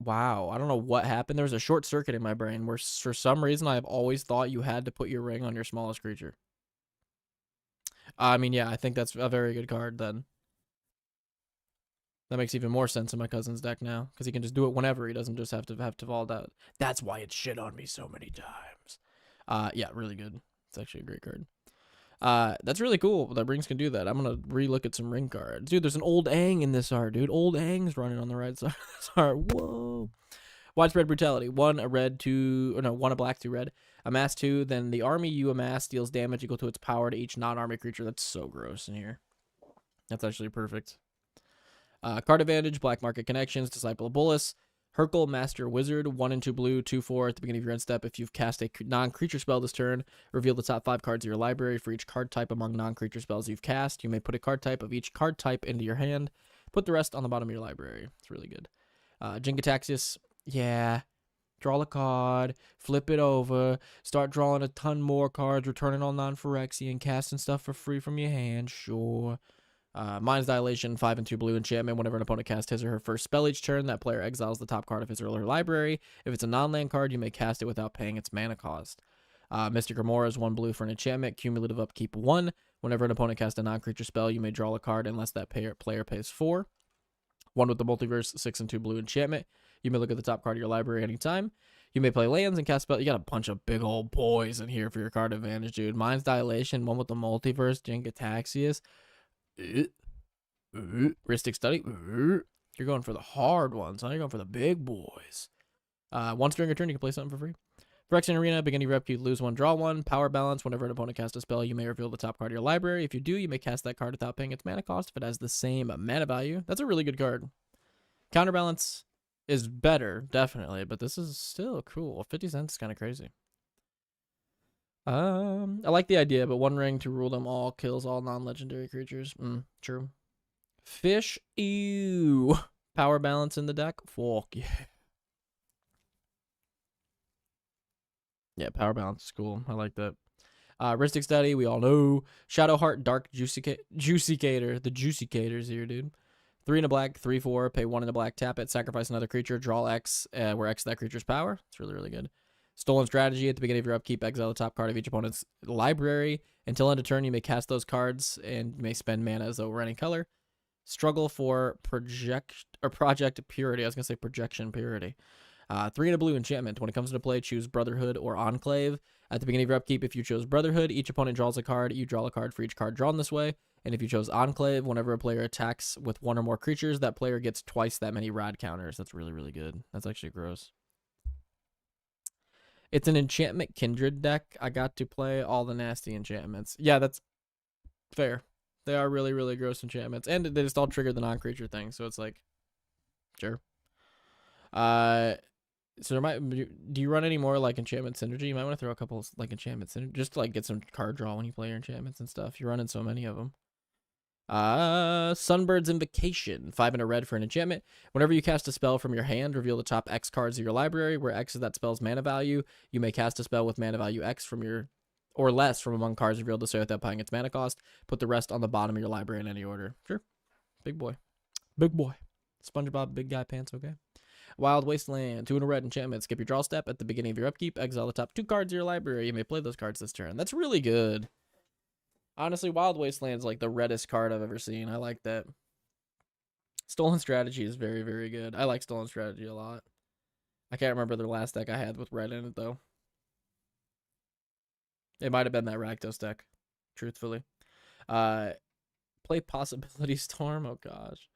Wow, I don't know what happened. There was a short circuit in my brain where for some reason I've always thought you had to put your ring on your smallest creature. I mean, yeah, I think that's a very good card then. That makes even more sense in my cousin's deck now, because he can just do it whenever. He doesn't just have to vault out. That's why it shit on me so many times. Yeah, really good. It's actually a great card. That's really cool that rings can do that. I'm gonna relook at some ring cards. Dude, there's an old Aang in this art, dude. Old Aang's running on the right side of this art. Whoa. Widespread Brutality. 1 a red, 2, or no, 1 a black, 2 red. Amass 2, then the army you amass deals damage equal to its power to each non-army creature. That's so gross in here. That's actually perfect. Card advantage, Black Market Connections, Disciple of Bolas, Hercule, Master Wizard, 1 and 2 blue, 2/4 at the beginning of your end step. If you've cast a non-creature spell this turn, reveal the top 5 cards of your library for each card type among non-creature spells you've cast. You may put a card type of each card type into your hand. Put the rest on the bottom of your library. It's really good. Jingataxius, yeah. Draw a card, flip it over, start drawing a ton more cards, returning all non-Phyrexian, casting stuff for free from your hand, sure. Mind's Dilation, 5 and 2 blue enchantment. Whenever an opponent casts his or her first spell each turn, that player exiles the top card of his or her library. If it's a non-land card, you may cast it without paying its mana cost. Mystic Remora is 1 blue for an enchantment. Cumulative upkeep 1. Whenever an opponent casts a non-creature spell, you may draw a card unless that player pays 4. 1 with the Multiverse, 6 and 2 blue enchantment. You may look at the top card of your library anytime. You may play lands and cast spells. You got a bunch of big old boys in here for your card advantage, dude. Mind's Dilation, 1 with the Multiverse, Jingataxius. Rhystic Study. You're going for the hard ones, huh? You're going for the big boys. Once during your turn, you can play something for free. Phyrexian Arena, beginning of your upkeep, lose 1, draw 1. Power Balance, whenever an opponent casts a spell, you may reveal the top card of your library. If you do, you may cast that card without paying its mana cost if it has the same mana value. That's a really good card. Counterbalance is better, definitely, but this is still cool. 50 cents is kind of crazy. I like the idea, but 1 ring to rule them all kills all non-legendary creatures. True. Fish, ew. Power Balance in the deck. Fuck yeah. Yeah, Power Balance is cool. I like that. Rhystic Study, we all know. Shadowheart, Dark Juicicator. The Juicicators here, dude. 3 in a black, 3/4. Pay 1 in a black, tap it. Sacrifice another creature. Draw X, where X is that creature's power. It's really, really good. Stolen Strategy, at the beginning of your upkeep, exile the top card of each opponent's library. Until end of turn, you may cast those cards, and you may spend mana as though we're any color. Struggle for Project Purity. I was going to say Projection Purity. 3 in a blue enchantment. When it comes into play, choose Brotherhood or Enclave. At the beginning of your upkeep, if you chose Brotherhood, each opponent draws a card. You draw a card for each card drawn this way. And if you chose Enclave, whenever a player attacks with 1 or more creatures, that player gets twice that many rad counters. That's really, really good. That's actually gross. It's an enchantment kindred deck. I got to play all the nasty enchantments. Yeah, that's fair. They are really, really gross enchantments. And they just all trigger the non-creature thing. So it's like, sure. So there might, do you run any more like enchantment synergy? You might want to throw a couple like enchantment synergy just to like get some card draw when you play your enchantments and stuff. You're running so many of them. Sunbird's Invocation. 5 and a red for an enchantment. Whenever you cast a spell from your hand, reveal the top X cards of your library, where X is that spell's mana value. You may cast a spell with mana value X from your or less from among cards revealed this way without paying its mana cost. Put the rest on the bottom of your library in any order. Sure. Big boy. Big boy. SpongeBob Big Guy Pants, okay? Wild Wasteland. 2 and a red enchantment. Skip your draw step. At the beginning of your upkeep, exile the top 2 cards of your library. You may play those cards this turn. That's really good. Honestly, Wild Wasteland is like the reddest card I've ever seen. I like that. Stolen Strategy is very, very good. I like Stolen Strategy a lot. I can't remember the last deck I had with red in it, though. It might have been that Rakdos deck, truthfully. Play Possibility Storm. Oh, gosh.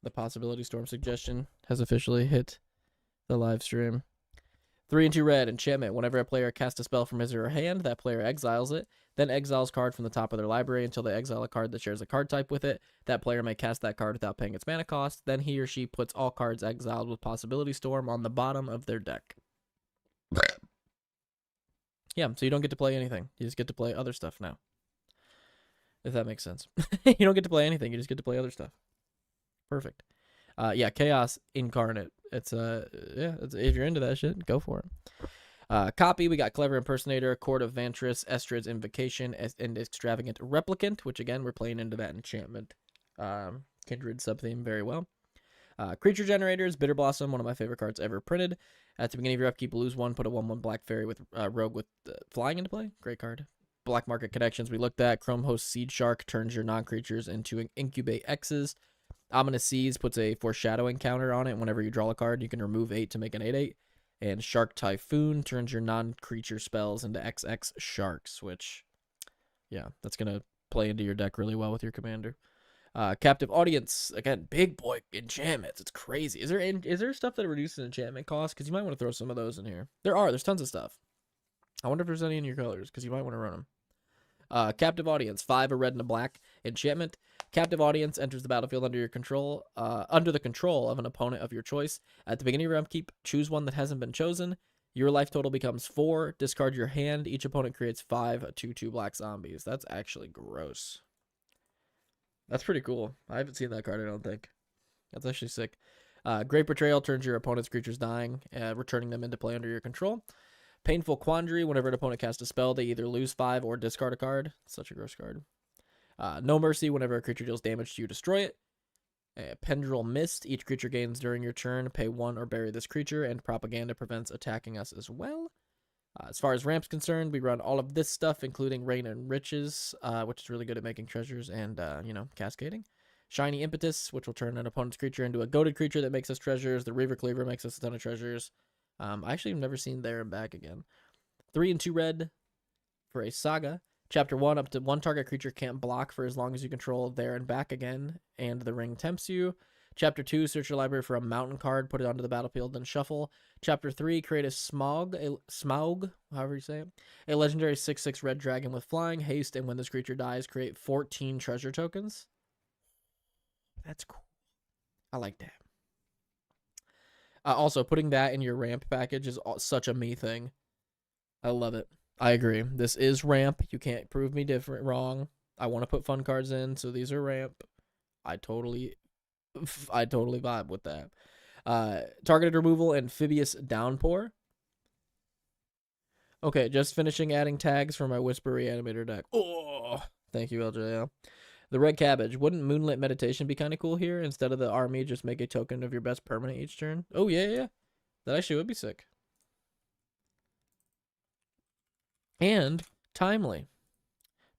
The Possibility Storm suggestion has officially hit the live stream. 3 and 2 red enchantment. Whenever a player casts a spell from his or her hand, that player exiles it. Then exiles card from the top of their library until they exile a card that shares a card type with it. That player may cast that card without paying its mana cost. Then he or she puts all cards exiled with Possibility Storm on the bottom of their deck. Yeah, so you don't get to play anything. You just get to play other stuff now. If that makes sense. You don't get to play anything. You just get to play other stuff. Perfect. Yeah, Chaos Incarnate. It's if you're into that shit, go for it. Copy, we got Clever Impersonator, Court of Vantress, Estrid's Invocation, and Extravagant Replicant, which again, we're playing into that enchantment Kindred subtheme very well. Creature Generators, Bitter Blossom, one of my favorite cards ever printed. At the beginning of your upkeep, lose 1, put a 1/1 Black Fairy with Rogue with flying into play. Great card. Black Market Connections, we looked at. Chrome Host Seed Shark turns your non-creatures into incubate X's. Ominous Seas puts a foreshadowing counter on it. Whenever you draw a card, you can remove 8 to make an 8/8. And Shark Typhoon turns your non-creature spells into XX Sharks, which, yeah, that's going to play into your deck really well with your commander. Captive Audience, again, big boy enchantments. It's crazy. Is there stuff that reduces enchantment cost? Because you might want to throw some of those in here. There's tons of stuff. I wonder if there's any in your colors, because you might want to run them. Captive Audience, 5, a red and a black enchantment. Captive Audience enters the battlefield under your control, under the control of an opponent of your choice. At the beginning of your upkeep, choose one that hasn't been chosen. Your life total becomes 4. Discard your hand. Each opponent creates 5 2/2 black zombies. That's actually gross. That's pretty cool. I haven't seen that card, I don't think. That's actually sick. Great Betrayal turns your opponent's creatures dying, returning them into play under your control. Painful Quandary, whenever an opponent casts a spell, they either lose 5 or discard a card. Such a gross card. No Mercy, whenever a creature deals damage to you, destroy it. Pendrel Mist, each creature gains during your turn, pay 1 or bury this creature, and Propaganda prevents attacking us as well. As far as ramp's concerned, we run all of this stuff, including Rain and Riches, which is really good at making treasures and, cascading. Shiny Impetus, which will turn an opponent's creature into a goated creature that makes us treasures. The Reaver Cleaver makes us a ton of treasures. I actually have never seen there and back again. 3 and 2 red for a Saga. Chapter 1, up to 1 target creature can't block for as long as you control there and back again, and the ring tempts you. Chapter 2, search your library for a mountain card, put it onto the battlefield, then shuffle. Chapter 3, create a Smaug, however you say it. A legendary 6/6 red dragon with flying, haste, and when this creature dies, create 14 treasure tokens. That's cool. I like that. Also, putting that in your ramp package is such a me thing. I love it. I agree. This is ramp. You can't prove me wrong. I want to put fun cards in, so these are ramp. I totally vibe with that. Targeted removal, Amphibious Downpour. Okay, just finishing adding tags for my Whisper Reanimator deck. Oh, thank you, LJL. The Red Cabbage. Wouldn't Moonlit Meditation be kind of cool here? Instead of the army, just make a token of your best permanent each turn. Oh, yeah. That actually would be sick. And timely.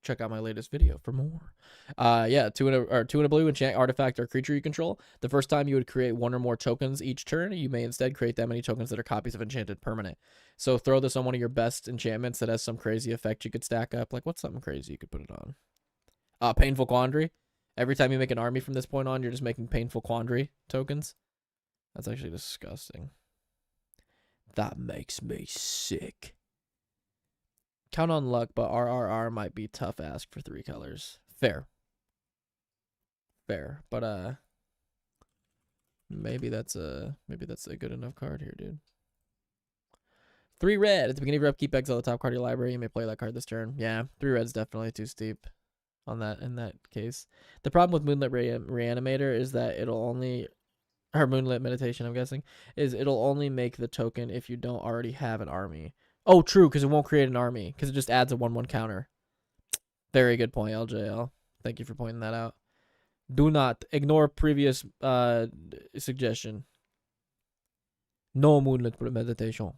Check out my latest video for more. 2 and a blue, enchant artifact or creature you control. The first time you would create 1 or more tokens each turn, you may instead create that many tokens that are copies of enchanted permanent. So throw this on one of your best enchantments that has some crazy effect you could stack up. Like, what's something crazy you could put it on? Painful Quandary. Every time you make an army from this point on, you're just making Painful Quandary tokens. That's actually disgusting. That makes me sick. Count on luck, but RRR might be tough ask for 3 colors. Fair. But maybe that's a good enough card here, dude. 3 red. At the beginning of your upkeep, exile the top card of your library. You may play that card this turn. Yeah, 3 red's definitely too steep. on that in that case. The problem with Moonlit Reanimator is that it'll only, or Moonlit Meditation, I'm guessing, is it'll only make the token if you don't already have an army. Oh, true, because it won't create an army, because it just adds a 1/1 counter. Very good point, LJL. Thank you for pointing that out. Do not ignore previous suggestion. No Moonlit Meditation.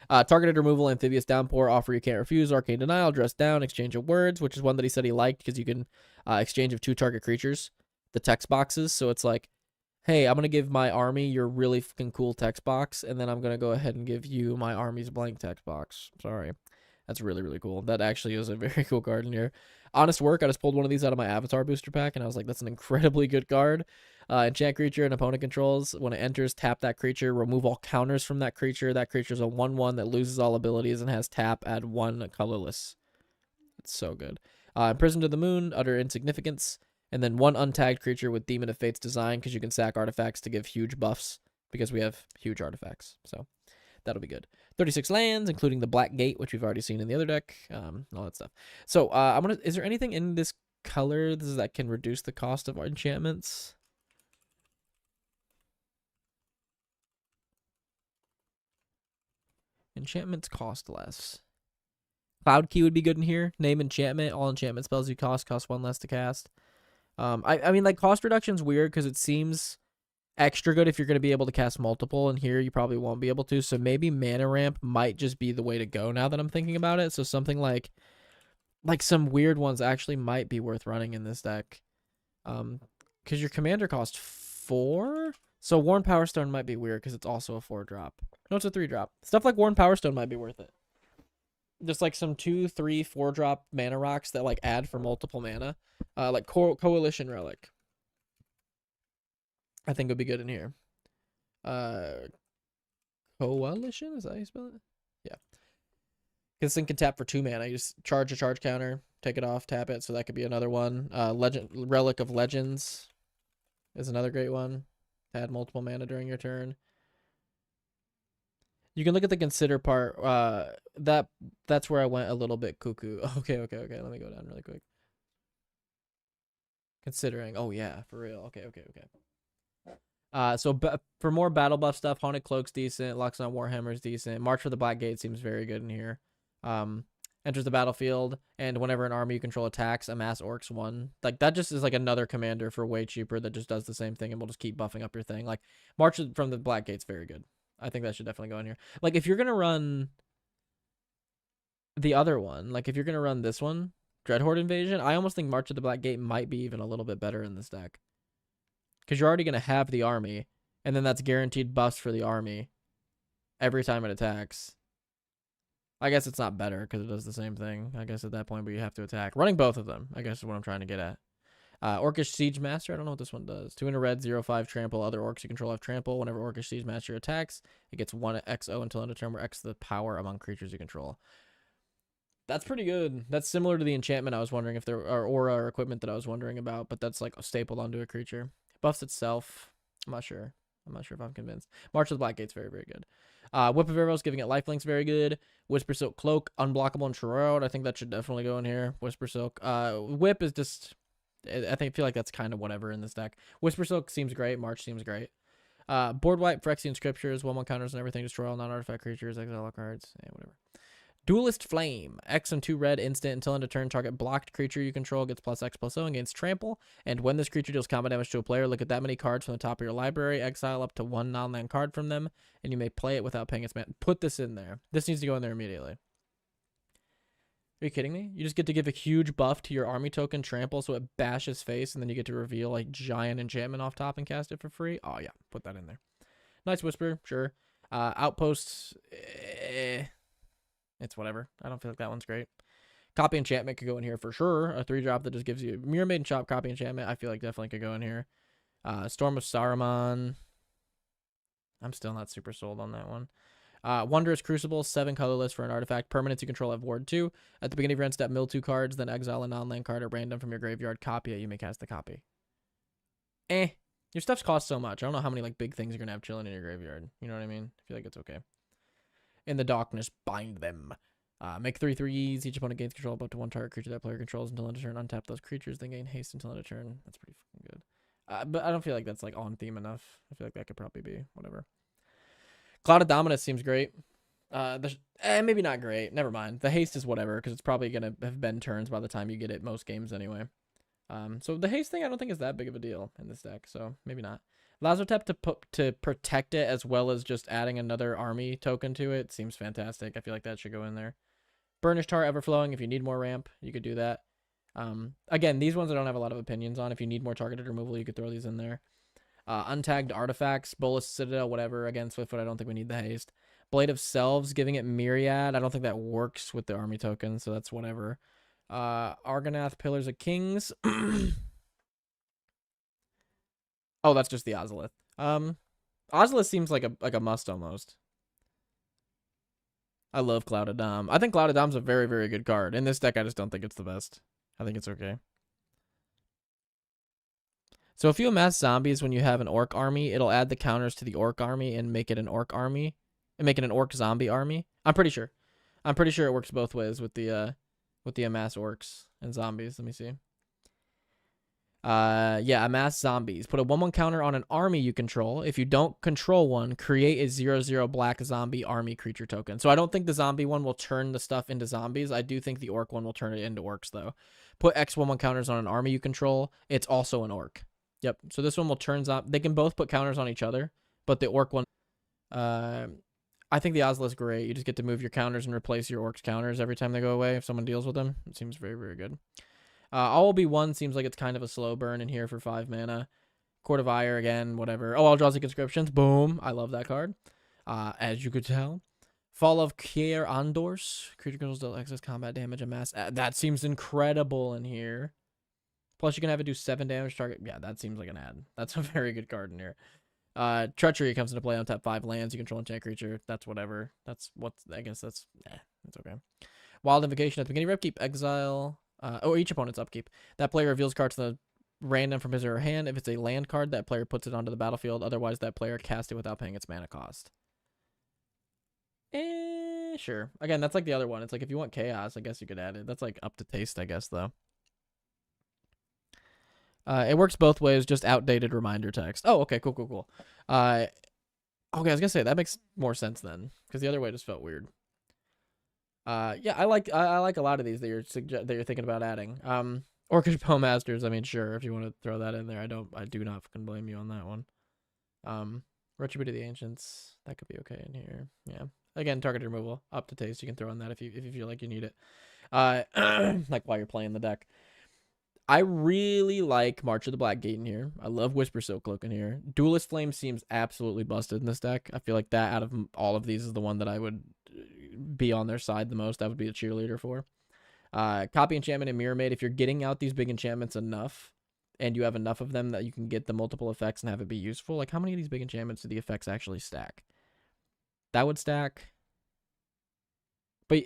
Targeted removal, Amphibious Downpour, Offer You Can't Refuse, Arcane Denial, Dress Down, Exchange of Words, which is one that he said he liked because you can exchange of 2 target creatures, the text boxes. So it's like, hey, I'm going to give my army your really fucking cool text box, and then I'm going to go ahead and give you my army's blank text box. Sorry. That's really, really cool. That actually is a very cool card in here. Honest Work, I just pulled one of these out of my Avatar booster pack, and I was like, that's an incredibly good card. Enchant creature and opponent controls. When it enters, tap that creature, remove all counters from that creature. That creature's a 1/1 that loses all abilities and has tap, add 1 colorless. It's so good. Imprisoned to the Moon, utter insignificance. And then 1 untagged creature with Demon of Fate's design, because you can sack artifacts to give huge buffs, because we have huge artifacts. So that'll be good. 36 lands, including the Black Gate, which we've already seen in the other deck, all that stuff. So is there anything in this color that can reduce the cost of our enchantments? Enchantments cost less. Cloud Key would be good in here. Name enchantment. All enchantment spells you cost 1 less to cast. I mean, like, cost reduction's weird because it seems extra good if you're going to be able to cast multiple, and here you probably won't be able to. So maybe mana ramp might just be the way to go now that I'm thinking about it. So something like some weird ones actually might be worth running in this deck. Because your commander costs 4. So Worn Power Stone might be weird because it's also a 4-drop. No, it's a 3-drop. Stuff like Worn Power Stone might be worth it. Just like some 2, 3, 4-drop mana rocks that like add for multiple mana. Like Coalition Relic, I think would be good in here. Coalition, is that how you spell it? Yeah. Because this thing can tap for 2 mana. You just charge a charge counter, take it off, tap it. So that could be another one. Relic of Legends is another great one. Add multiple mana during your turn. You can look at the consider part. That's where I went a little bit cuckoo. Okay. Let me go down really quick. Considering. Oh yeah, for real. Okay. So for more battle buff stuff, Haunted Cloak's decent. Luxon Warhammer's decent. March for the Black Gate seems very good in here. Enters the battlefield, and whenever an army you control attacks, amass Orcs 1. Like, that just is like another commander for way cheaper that just does the same thing and will just keep buffing up your thing. Like, March from the Black Gate's very good. I think that should definitely go in here. Like, if you're gonna run the other one, like if you're gonna run this one, Dreadhorde Invasion, I almost think March of the Black Gate might be even a little bit better in this deck. Because you're already gonna have the army, and then that's guaranteed buffs for the army every time it attacks. I guess it's not better because it does the same thing, I guess, at that point, but you have to attack. Running both of them, I guess, is what I'm trying to get at. Orcish Siege Master, I don't know what this one does. 2 in a red, 0/5 trample. Other orcs you control have trample. Whenever Orcish Siege Master attacks, it gets 1 XO until end of turn, where X is the power among creatures you control. That's pretty good. That's similar to the enchantment I was wondering if there are aura or equipment that I was wondering about, but that's like stapled onto a creature. Buffs itself, I'm not sure. I'm not sure if I'm convinced. March of the Black Gate's very, very good. Whip of Arrows, giving it lifelinks, very good. Whisper Silk Cloak, unblockable and Shroud. I think that should definitely go in here. Whisper Silk. Whip is just, I feel like that's kind of whatever in this deck. Whisper Silk seems great. March seems great. Board Wipe, Phyrexian Scriptures, 1/1 counters and everything. Destroy all non-artifact creatures, exile all cards. Yeah, whatever. Duelist Flame. X and 2 red, instant until end of turn. Target blocked creature you control gets +X/+O and gains trample. And when this creature deals combat damage to a player, look at that many cards from the top of your library. Exile up to 1 non-land card from them, and you may play it without paying its mana. Put this in there. This needs to go in there immediately. Are you kidding me? You just get to give a huge buff to your army token trample, so it bashes face, and then you get to reveal like giant enchantment off top and cast it for free. Oh yeah, put that in there. Nice Whisper, sure. Outposts. It's whatever. I don't feel like that one's great. Copy Enchantment could go in here for sure. A 3-drop that just gives you Mirror Maiden Chop, Copy Enchantment. I feel like definitely could go in here. Storm of Saruman. I'm still not super sold on that one. Wondrous Crucible, 7 colorless for an artifact. Permanents you control have Ward 2. At the beginning of your end step, mill 2 cards, then exile a non-land card at random from your graveyard. Copy it. You may cast the copy. Your stuff's cost so much. I don't know how many like big things you're going to have chilling in your graveyard. You know what I mean? I feel like it's okay. In the darkness, bind them. Make 3/3s. Each opponent gains control of up to one target creature that player controls until end of turn. Untap those creatures, then gain haste until end of turn. That's pretty fucking good. But I don't feel like that's like on theme enough. I feel like that could probably be whatever. Cloud of Dominus seems great. Maybe not great. Never mind. The haste is whatever because it's probably gonna have been turns by the time you get it most games anyway. So the haste thing I don't think is that big of a deal in this deck. So maybe not. Lazotep to protect it as well as just adding another army token to it seems fantastic. I feel like that should go in there. Burnished Heart Everflowing. If you need more ramp, you could do that. Again, these ones I don't have a lot of opinions on. If you need more targeted removal, you could throw these in there. Untagged Artifacts, Bolus Citadel, whatever. Again, Swiftfoot, I don't think we need the haste. Blade of Selves, giving it Myriad. I don't think that works with the army token, so that's whatever. Argonath, Pillars of Kings. Oh, that's just the Ozolith. Ozolith seems like a must almost. I love Cloud of Dom. I think Cloud of Dom's a very, very good card. In this deck, I just don't think it's the best. I think it's okay. So if you amass zombies when you have an orc army, it'll add the counters to the orc army and make it an orc army. And make it an orc zombie army. I'm pretty sure. I'm pretty sure it works both ways with the amass orcs and zombies. Let me see. Yeah, amass zombies. Put a 1/1 counter on an army you control. If you don't control one, create a 0/0 black zombie army creature token. So I don't think the zombie one will turn the stuff into zombies. I do think the orc one will turn it into orcs, though. Put X 1/1 counters on an army you control. It's also an orc. Yep. So this one will turn they can both put counters on each other, but the orc one, I think the Ozolith's great. You just get to move your counters and replace your orc's counters every time they go away if someone deals with them. It seems very, very good. All will be one seems like it's kind of a slow burn in here for 5 mana. Court of Ire again, whatever. Oh, Eldrazi Conscriptions. Boom. I love that card. As you could tell. Fall of Kier Andors. Creature controls deal excess combat damage and mass. That seems incredible in here. Plus you can have it do 7 damage target. Yeah, that seems like an ad. That's a very good card in here. Treachery comes into play on tap 5 lands. You control enchant creature. That's whatever. That's what's. I guess that's. That's okay. Wild Invocation at the beginning of upkeep. Exile. Each opponent's upkeep. That player reveals cards to the random from his or her hand. If it's a land card, that player puts it onto the battlefield. Otherwise, that player casts it without paying its mana cost. Sure. Again, that's like the other one. It's like if you want chaos, I guess you could add it. That's like up to taste, I guess, though. It works both ways, just outdated reminder text. Oh, okay, cool. Okay, I was gonna say that makes more sense then, because the other way just felt weird. Yeah, I like a lot of these that you're thinking about adding. Orcish Bowmasters, I mean, sure, if you want to throw that in there, I do not fucking blame you on that one. Retribute of the Ancients, that could be okay in here. Yeah. Again, target removal, up to taste. You can throw in that if you feel like you need it. Like while you're playing the deck. I really like March of the Black Gate in here. I love Whisper Silkcloak in here. Duelist Flame seems absolutely busted in this deck. I feel like that out of all of these is the one that I would be on their side the most. I would be a cheerleader for. Copy Enchantment and Mirror Maid. If you're getting out these big enchantments enough, and you have enough of them that you can get the multiple effects and have it be useful, like how many of these big enchantments do the effects actually stack? That would stack. But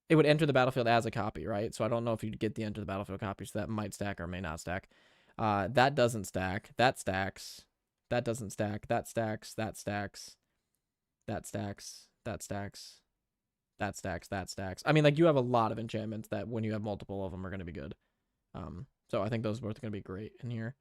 it would enter the battlefield as a copy, right? So I don't know if you'd get the enter the battlefield copy, so that might stack or may not stack. That doesn't stack. That stacks. That doesn't stack. That stacks. That stacks. That stacks. That stacks. That stacks. That stacks. I mean, like, you have a lot of enchantments that when you have multiple of them are going to be good. So I think those are both going to be great in here.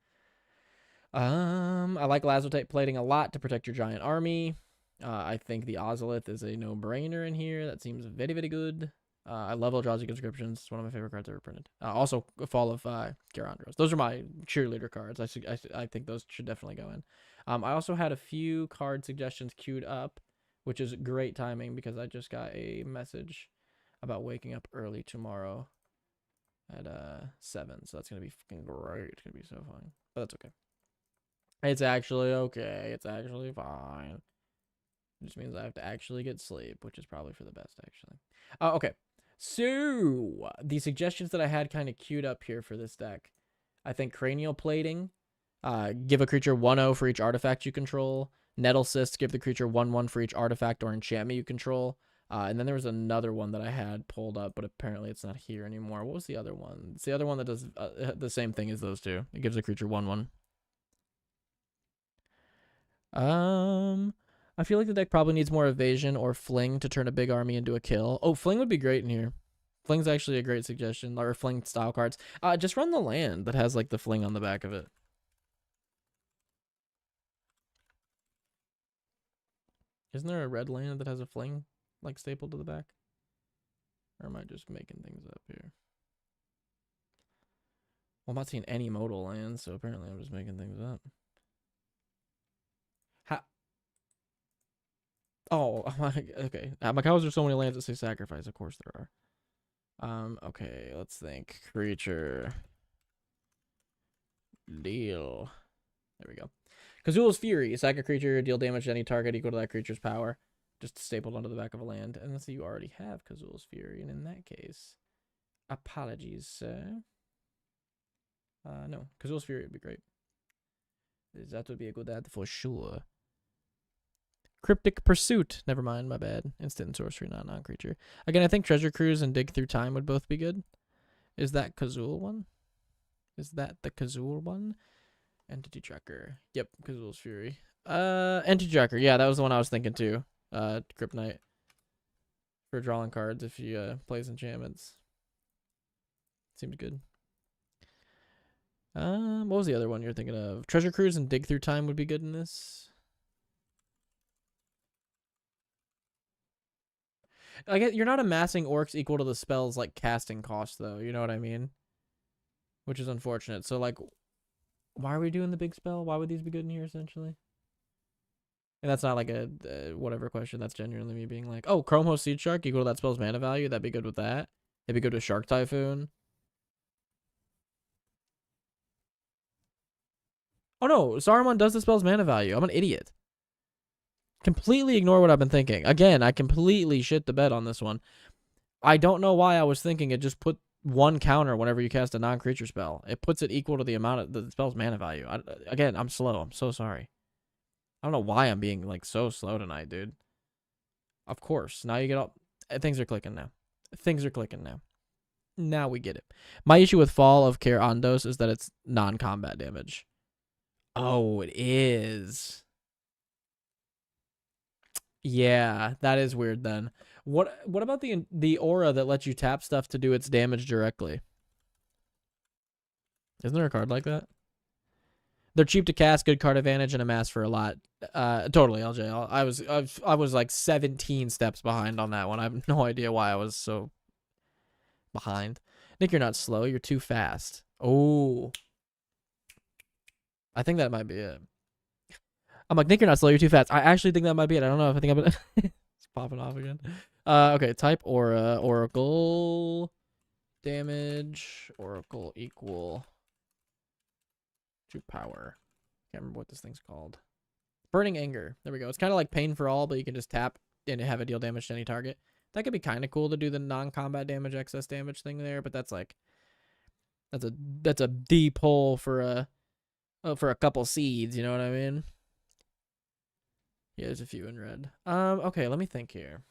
I like Lazotite plating a lot to protect your giant army. I think the Ozolith is a no-brainer in here. That seems very, very good. I love Eldrazi Conscriptions. It's one of my favorite cards ever printed. Also, Fall of Garandros. Those are my cheerleader cards. I think those should definitely go in. I also had a few card suggestions queued up, which is great timing because I just got a message about waking up early tomorrow at 7. So that's going to be fucking great. It's going to be so fun. But that's okay. It's actually okay. It's actually fine. It just means I have to actually get sleep, which is probably for the best, actually. Okay. So, the suggestions that I had kind of queued up here for this deck. I think Cranial Plating. Give a creature 1/0 for each artifact you control. Nettle Cyst, give the creature 1/1 for each artifact or enchantment you control. And then there was another one that I had pulled up, but apparently it's not here anymore. What was the other one? It's the other one that does the same thing as those two. It gives a creature 1/1. I feel like the deck probably needs more evasion or fling to turn a big army into a kill. Oh, fling would be great in here. Fling's actually a great suggestion, or fling style cards. Just run the land that has like the fling on the back of it. Isn't there a red land that has a fling like stapled to the back? Or am I just making things up here? Well, I'm not seeing any modal lands, so apparently I'm just making things up. Oh, okay. My cows are so many lands that say sacrifice. Of course there are. Okay, let's think. Creature. Deal. There we go. Kazul's Fury. Sack a creature, deal damage to any target equal to that creature's power. Just stapled onto the back of a land. And let's see, you already have Kazul's Fury. And in that case, apologies, sir. No. Kazul's Fury would be great. That would be a good ad for sure. Cryptic Pursuit. Never mind, my bad. Instant sorcery, not non-creature. Again, I think Treasure Cruise and Dig Through Time would both be good. Is that Kazul one? Is that the Kazul one? Entity Tracker. Yep, Kazul's Fury. Entity Tracker. Yeah, that was the one I was thinking too. Crypt Knight. For drawing cards if you plays enchantments. Seems good. What was the other one you're thinking of? Treasure Cruise and Dig Through Time would be good in this. I guess you're not amassing orcs equal to the spell's like casting cost though, you know what I mean? Which is unfortunate. So like, why are we doing the big spell? Why would these be good in here essentially? And that's not like a whatever question. That's genuinely me being like, oh, Chrome Host Seed Shark equal to that spell's mana value. That'd be good with that. It'd be good with Shark Typhoon. Oh no, Saruman does the spell's mana value. I'm an idiot. Completely ignore what I've been thinking. Again, I completely shit the bed on this one. I don't know why I was thinking it just put one counter whenever you cast a non-creature spell. It puts it equal to the amount of the spell's mana value. Again, I'm slow. I'm so sorry. I don't know why I'm being like so slow tonight, dude. Of course. Now you get all things are clicking now. Things are clicking now. Now we get it. My issue with Fall of Care Ondos is that it's non-combat damage. Oh, it is. Yeah, that is weird then. What about the aura that lets you tap stuff to do its damage directly? Isn't there a card like that? They're cheap to cast, good card advantage, and amass for a lot. Totally, LJ. I was like 17 steps behind on that one. I have no idea why I was so behind. Nick, you're not slow. You're too fast. Oh, I think that might be it. I'm like, Nick, you're not slow. You're too fast. I actually think that might be it. I don't know if I think I'm gonna. It's popping off again. Okay. Type aura. Oracle. Damage. Oracle equal to power. Can't remember what this thing's called. Burning Anger. There we go. It's kind of like Pain for All, but you can just tap and have it deal damage to any target. That could be kind of cool to do the non-combat damage, excess damage thing there, but that's like that's a deep hole for a couple seeds. You know what I mean? Yeah, there's a few in red. Okay, let me think here.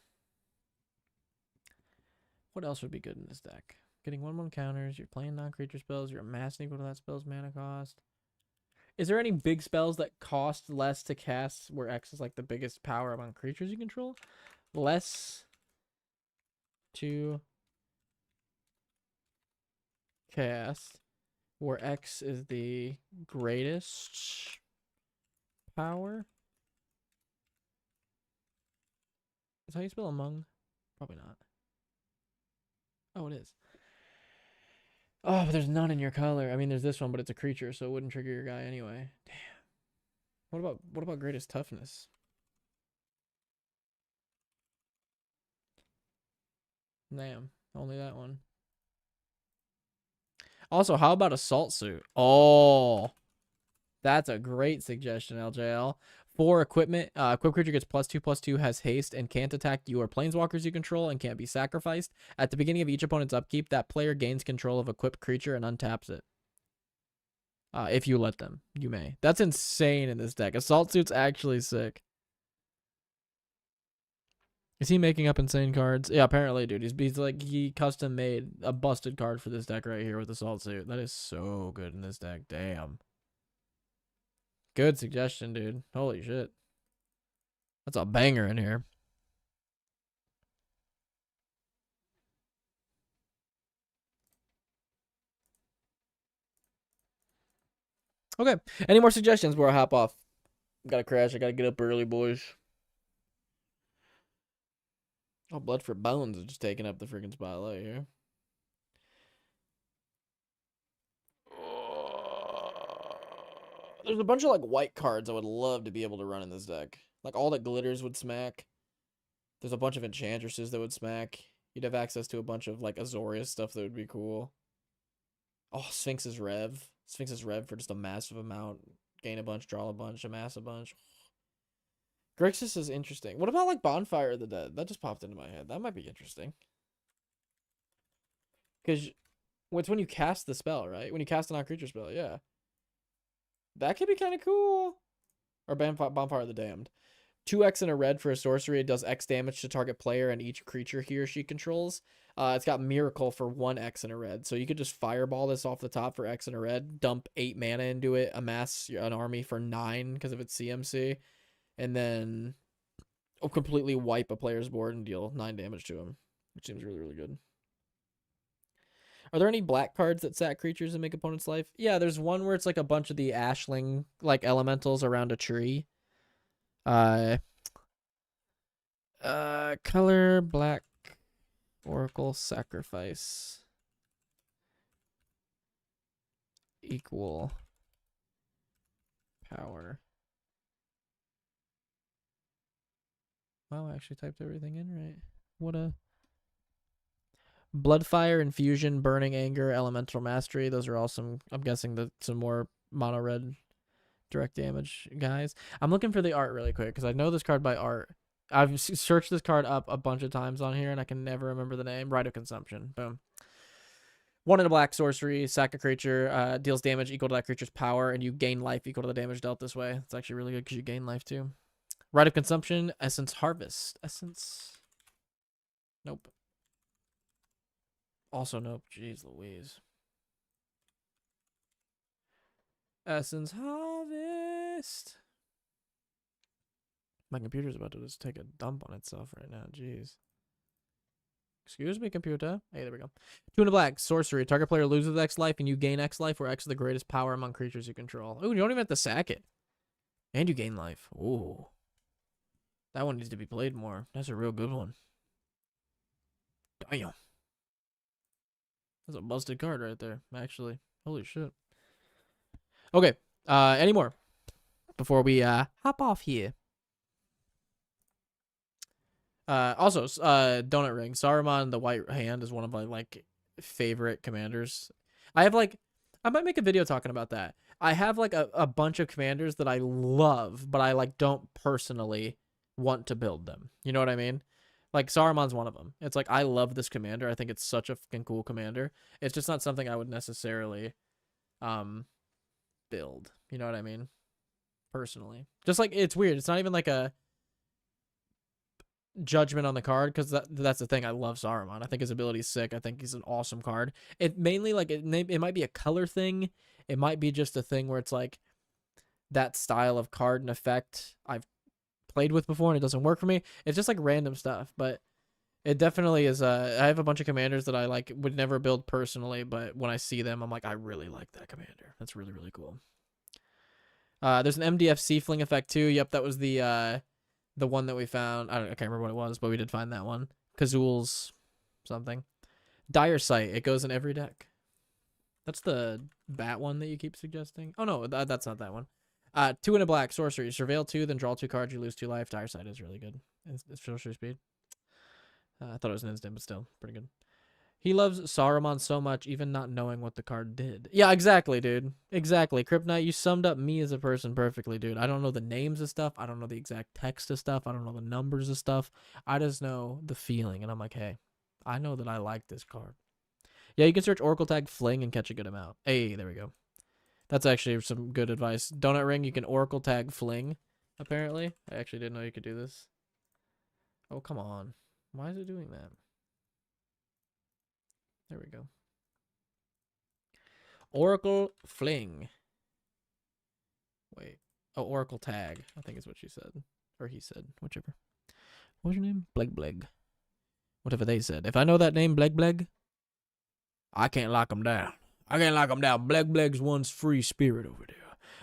What else would be good in this deck? Getting 1/1 counters, you're playing non-creature spells, you're amassing equal to that spell's mana cost. Is there any big spells that cost less to cast where X is like the biggest power among creatures you control? Less to cast where X is the greatest power? Is that how you spell among? Probably not. Oh, it is. Oh, but there's none in your color. I mean, there's this one, but it's a creature, so it wouldn't trigger your guy anyway. Damn. What about greatest toughness? Damn. Only that one. Also, how about Assault Suit? Oh, that's a great suggestion, LJL. For equipment, equipped creature gets +2/+2, has haste, and can't attack you or planeswalkers you control, and can't be sacrificed. At the beginning of each opponent's upkeep, that player gains control of equipped creature and untaps it. If you let them, you may. That's insane in this deck. Assault Suit's actually sick. Is he making up insane cards? Yeah, apparently, dude. He's like, he custom made a busted card for this deck right here with Assault Suit. That is so good in this deck. Damn. Good suggestion, dude. Holy shit. That's a banger in here. Okay. Any more suggestions before I hop off? Gotta crash. I gotta get up early, boys. Oh, Blood for Bones is just taking up the freaking spotlight here. There's a bunch of like white cards I would love to be able to run in this deck. Like all that glitters would smack. There's a bunch of enchantresses that would smack. You'd have access to a bunch of like Azorius stuff that would be cool. Oh, Sphinx's Rev. Sphinx's Rev for just a massive amount. Gain a bunch, draw a bunch, amass a bunch. Grixis is interesting. What about like Bonfire of the Dead? That just popped into my head. That might be interesting. Because it's when you cast the spell, right? When you cast a non-creature spell, yeah. That could be kind of cool. Or Bonfire of the Damned. 2x and a red for a sorcery. It does X damage to target player and each creature he or she controls. It's got Miracle for 1x and a red. So you could just fireball this off the top for X and a red. Dump 8 mana into it. Amass an army for 9 because of its CMC. And then completely wipe a player's board and deal 9 damage to him. Which seems really, really good. Are there any black cards that sack creatures and make opponent's life? Yeah, there's one where it's like a bunch of the Ashling like elementals around a tree. Color black Oracle sacrifice equal power. Wow, I actually typed everything in right. What a Bloodfire, Infusion, Burning Anger, Elemental Mastery. Those are all some, I'm guessing, some more mono red direct damage guys. I'm looking for the art really quick because I know this card by art. I've searched this card up a bunch of times on here and I can never remember the name. Rite of Consumption. Boom. 1 in a black sorcery, sack a creature, deals damage equal to that creature's power, and you gain life equal to the damage dealt this way. It's actually really good because you gain life too. Rite of Consumption, Essence Harvest. Essence. Nope. Also nope. Jeez Louise. Essence Harvest. My computer's about to just take a dump on itself right now. Jeez. Excuse me, computer. Hey, there we go. 2 in a black. Sorcery. Target player loses X life and you gain X life, where X is the greatest power among creatures you control. Ooh, you don't even have to sack it. And you gain life. Ooh. That one needs to be played more. That's a real good one. Damn. That's a busted card right there, actually. Holy shit. Okay. Any more? Before we hop off here. Also, Donut Ring. Saruman, the White Hand, is one of my, like, favorite commanders. I might make a video talking about that. I have, like, a bunch of commanders that I love, but I, like, don't personally want to build them. You know what I mean? Like, Saruman's one of them. It's like, I love this commander. I think it's such a fucking cool commander. It's just not something I would necessarily, build. You know what I mean? Personally. Just, like, it's weird. It's not even, like, a judgment on the card, because that's the thing. I love Saruman. I think his ability is sick. I think he's an awesome card. It mainly, like, it might be a color thing. It might be just a thing where it's like that style of card and effect I've played with before and it doesn't work for me. It's just like random stuff, but it definitely is. I have a bunch of commanders that I like would never build personally, but when I see them, I'm like, I really like that commander. That's really, really cool. There's an MDF Fling effect too. Yep, that was the one that we found. I can't remember what it was, but we did find that one. Kazul's something. Dire Sight. It goes in every deck. That's the bat one that you keep suggesting. Oh, no, that's not that one. 2 in a black. Sorcery. Surveil 2, then draw 2 cards. You lose 2 life. Dire Sight is really good. It's sorcery speed. I thought it was an instant, but still, pretty good. He loves Saruman so much, even not knowing what the card did. Yeah, exactly, dude. Exactly. Kryptonite, you summed up me as a person perfectly, dude. I don't know the names of stuff. I don't know the exact text of stuff. I don't know the numbers of stuff. I just know the feeling, and I'm like, hey, I know that I like this card. Yeah, you can search Oracle Tag Fling and catch a good amount. Hey, there we go. That's actually some good advice. Donut Ring, you can Oracle Tag Fling, apparently. I actually didn't know you could do this. Oh, come on. Why is it doing that? There we go. Oracle Fling. Wait. Oh, Oracle Tag. I think is what she said. Or he said, whichever. What's your name? Bleg Bleg. Whatever they said. If I know that name, Bleg Bleg, I can't lock him down. I can't lock him down. Bleg Bleg's one's free spirit over there.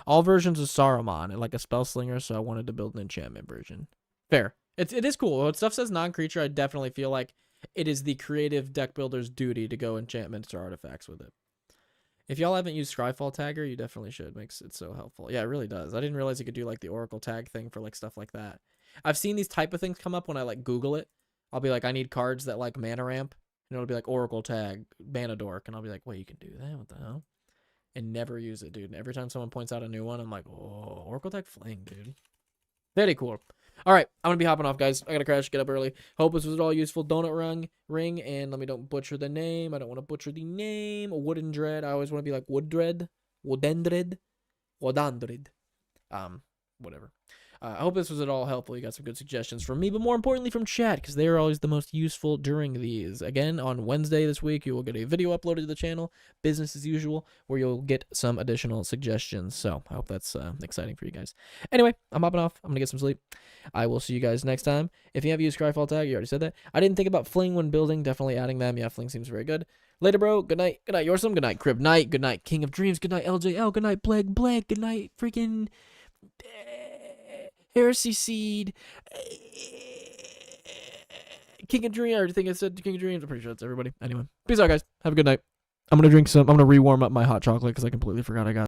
All versions of Saruman and like a spell slinger, so I wanted to build an enchantment version. Fair. It is cool. When stuff says non-creature, I definitely feel like it is the creative deck builder's duty to go enchantments or artifacts with it. If y'all haven't used Scryfall Tagger, you definitely should. It makes it so helpful. Yeah, it really does. I didn't realize you could do like the Oracle tag thing for like stuff like that. I've seen these type of things come up when I like Google it. I'll be like, I need cards that like mana ramp. And it'll be like Oracle tag, mana dork. And I'll be like, wait, you can do that? What the hell? And never use it, dude. And every time someone points out a new one, I'm like, oh, Oracle tag fling, dude. Very cool. All right, I'm going to be hopping off, guys. I got to crash, get up early. Hope this was all useful. Donut ring, and let me don't butcher the name. I don't want to butcher the name. Wooden Dread. I always want to be like Woodendred. Wodandred. Whatever. I hope this was at all helpful. You got some good suggestions from me, but more importantly from chat, because they are always the most useful during these. Again, on Wednesday this week, you will get a video uploaded to the channel, business as usual, where you'll get some additional suggestions. So I hope that's exciting for you guys. Anyway, I'm hopping off. I'm going to get some sleep. I will see you guys next time. If you have used Scryfall Tag, you already said that. I didn't think about Fling when building. Definitely adding them. Yeah, Fling seems very good. Later, bro. Good night. Good night, Yorsum. Good night, Crib Knight. Good night, King of Dreams. Good night, LJL. Good night, Bleg. Good night, freaking... Heresy Seed, King of Dreams. I think I said King of Dreams. I'm pretty sure that's everybody. Anyway, peace out, guys. Have a good night. I'm gonna drink some. I'm gonna rewarm up my hot chocolate because I completely forgot I got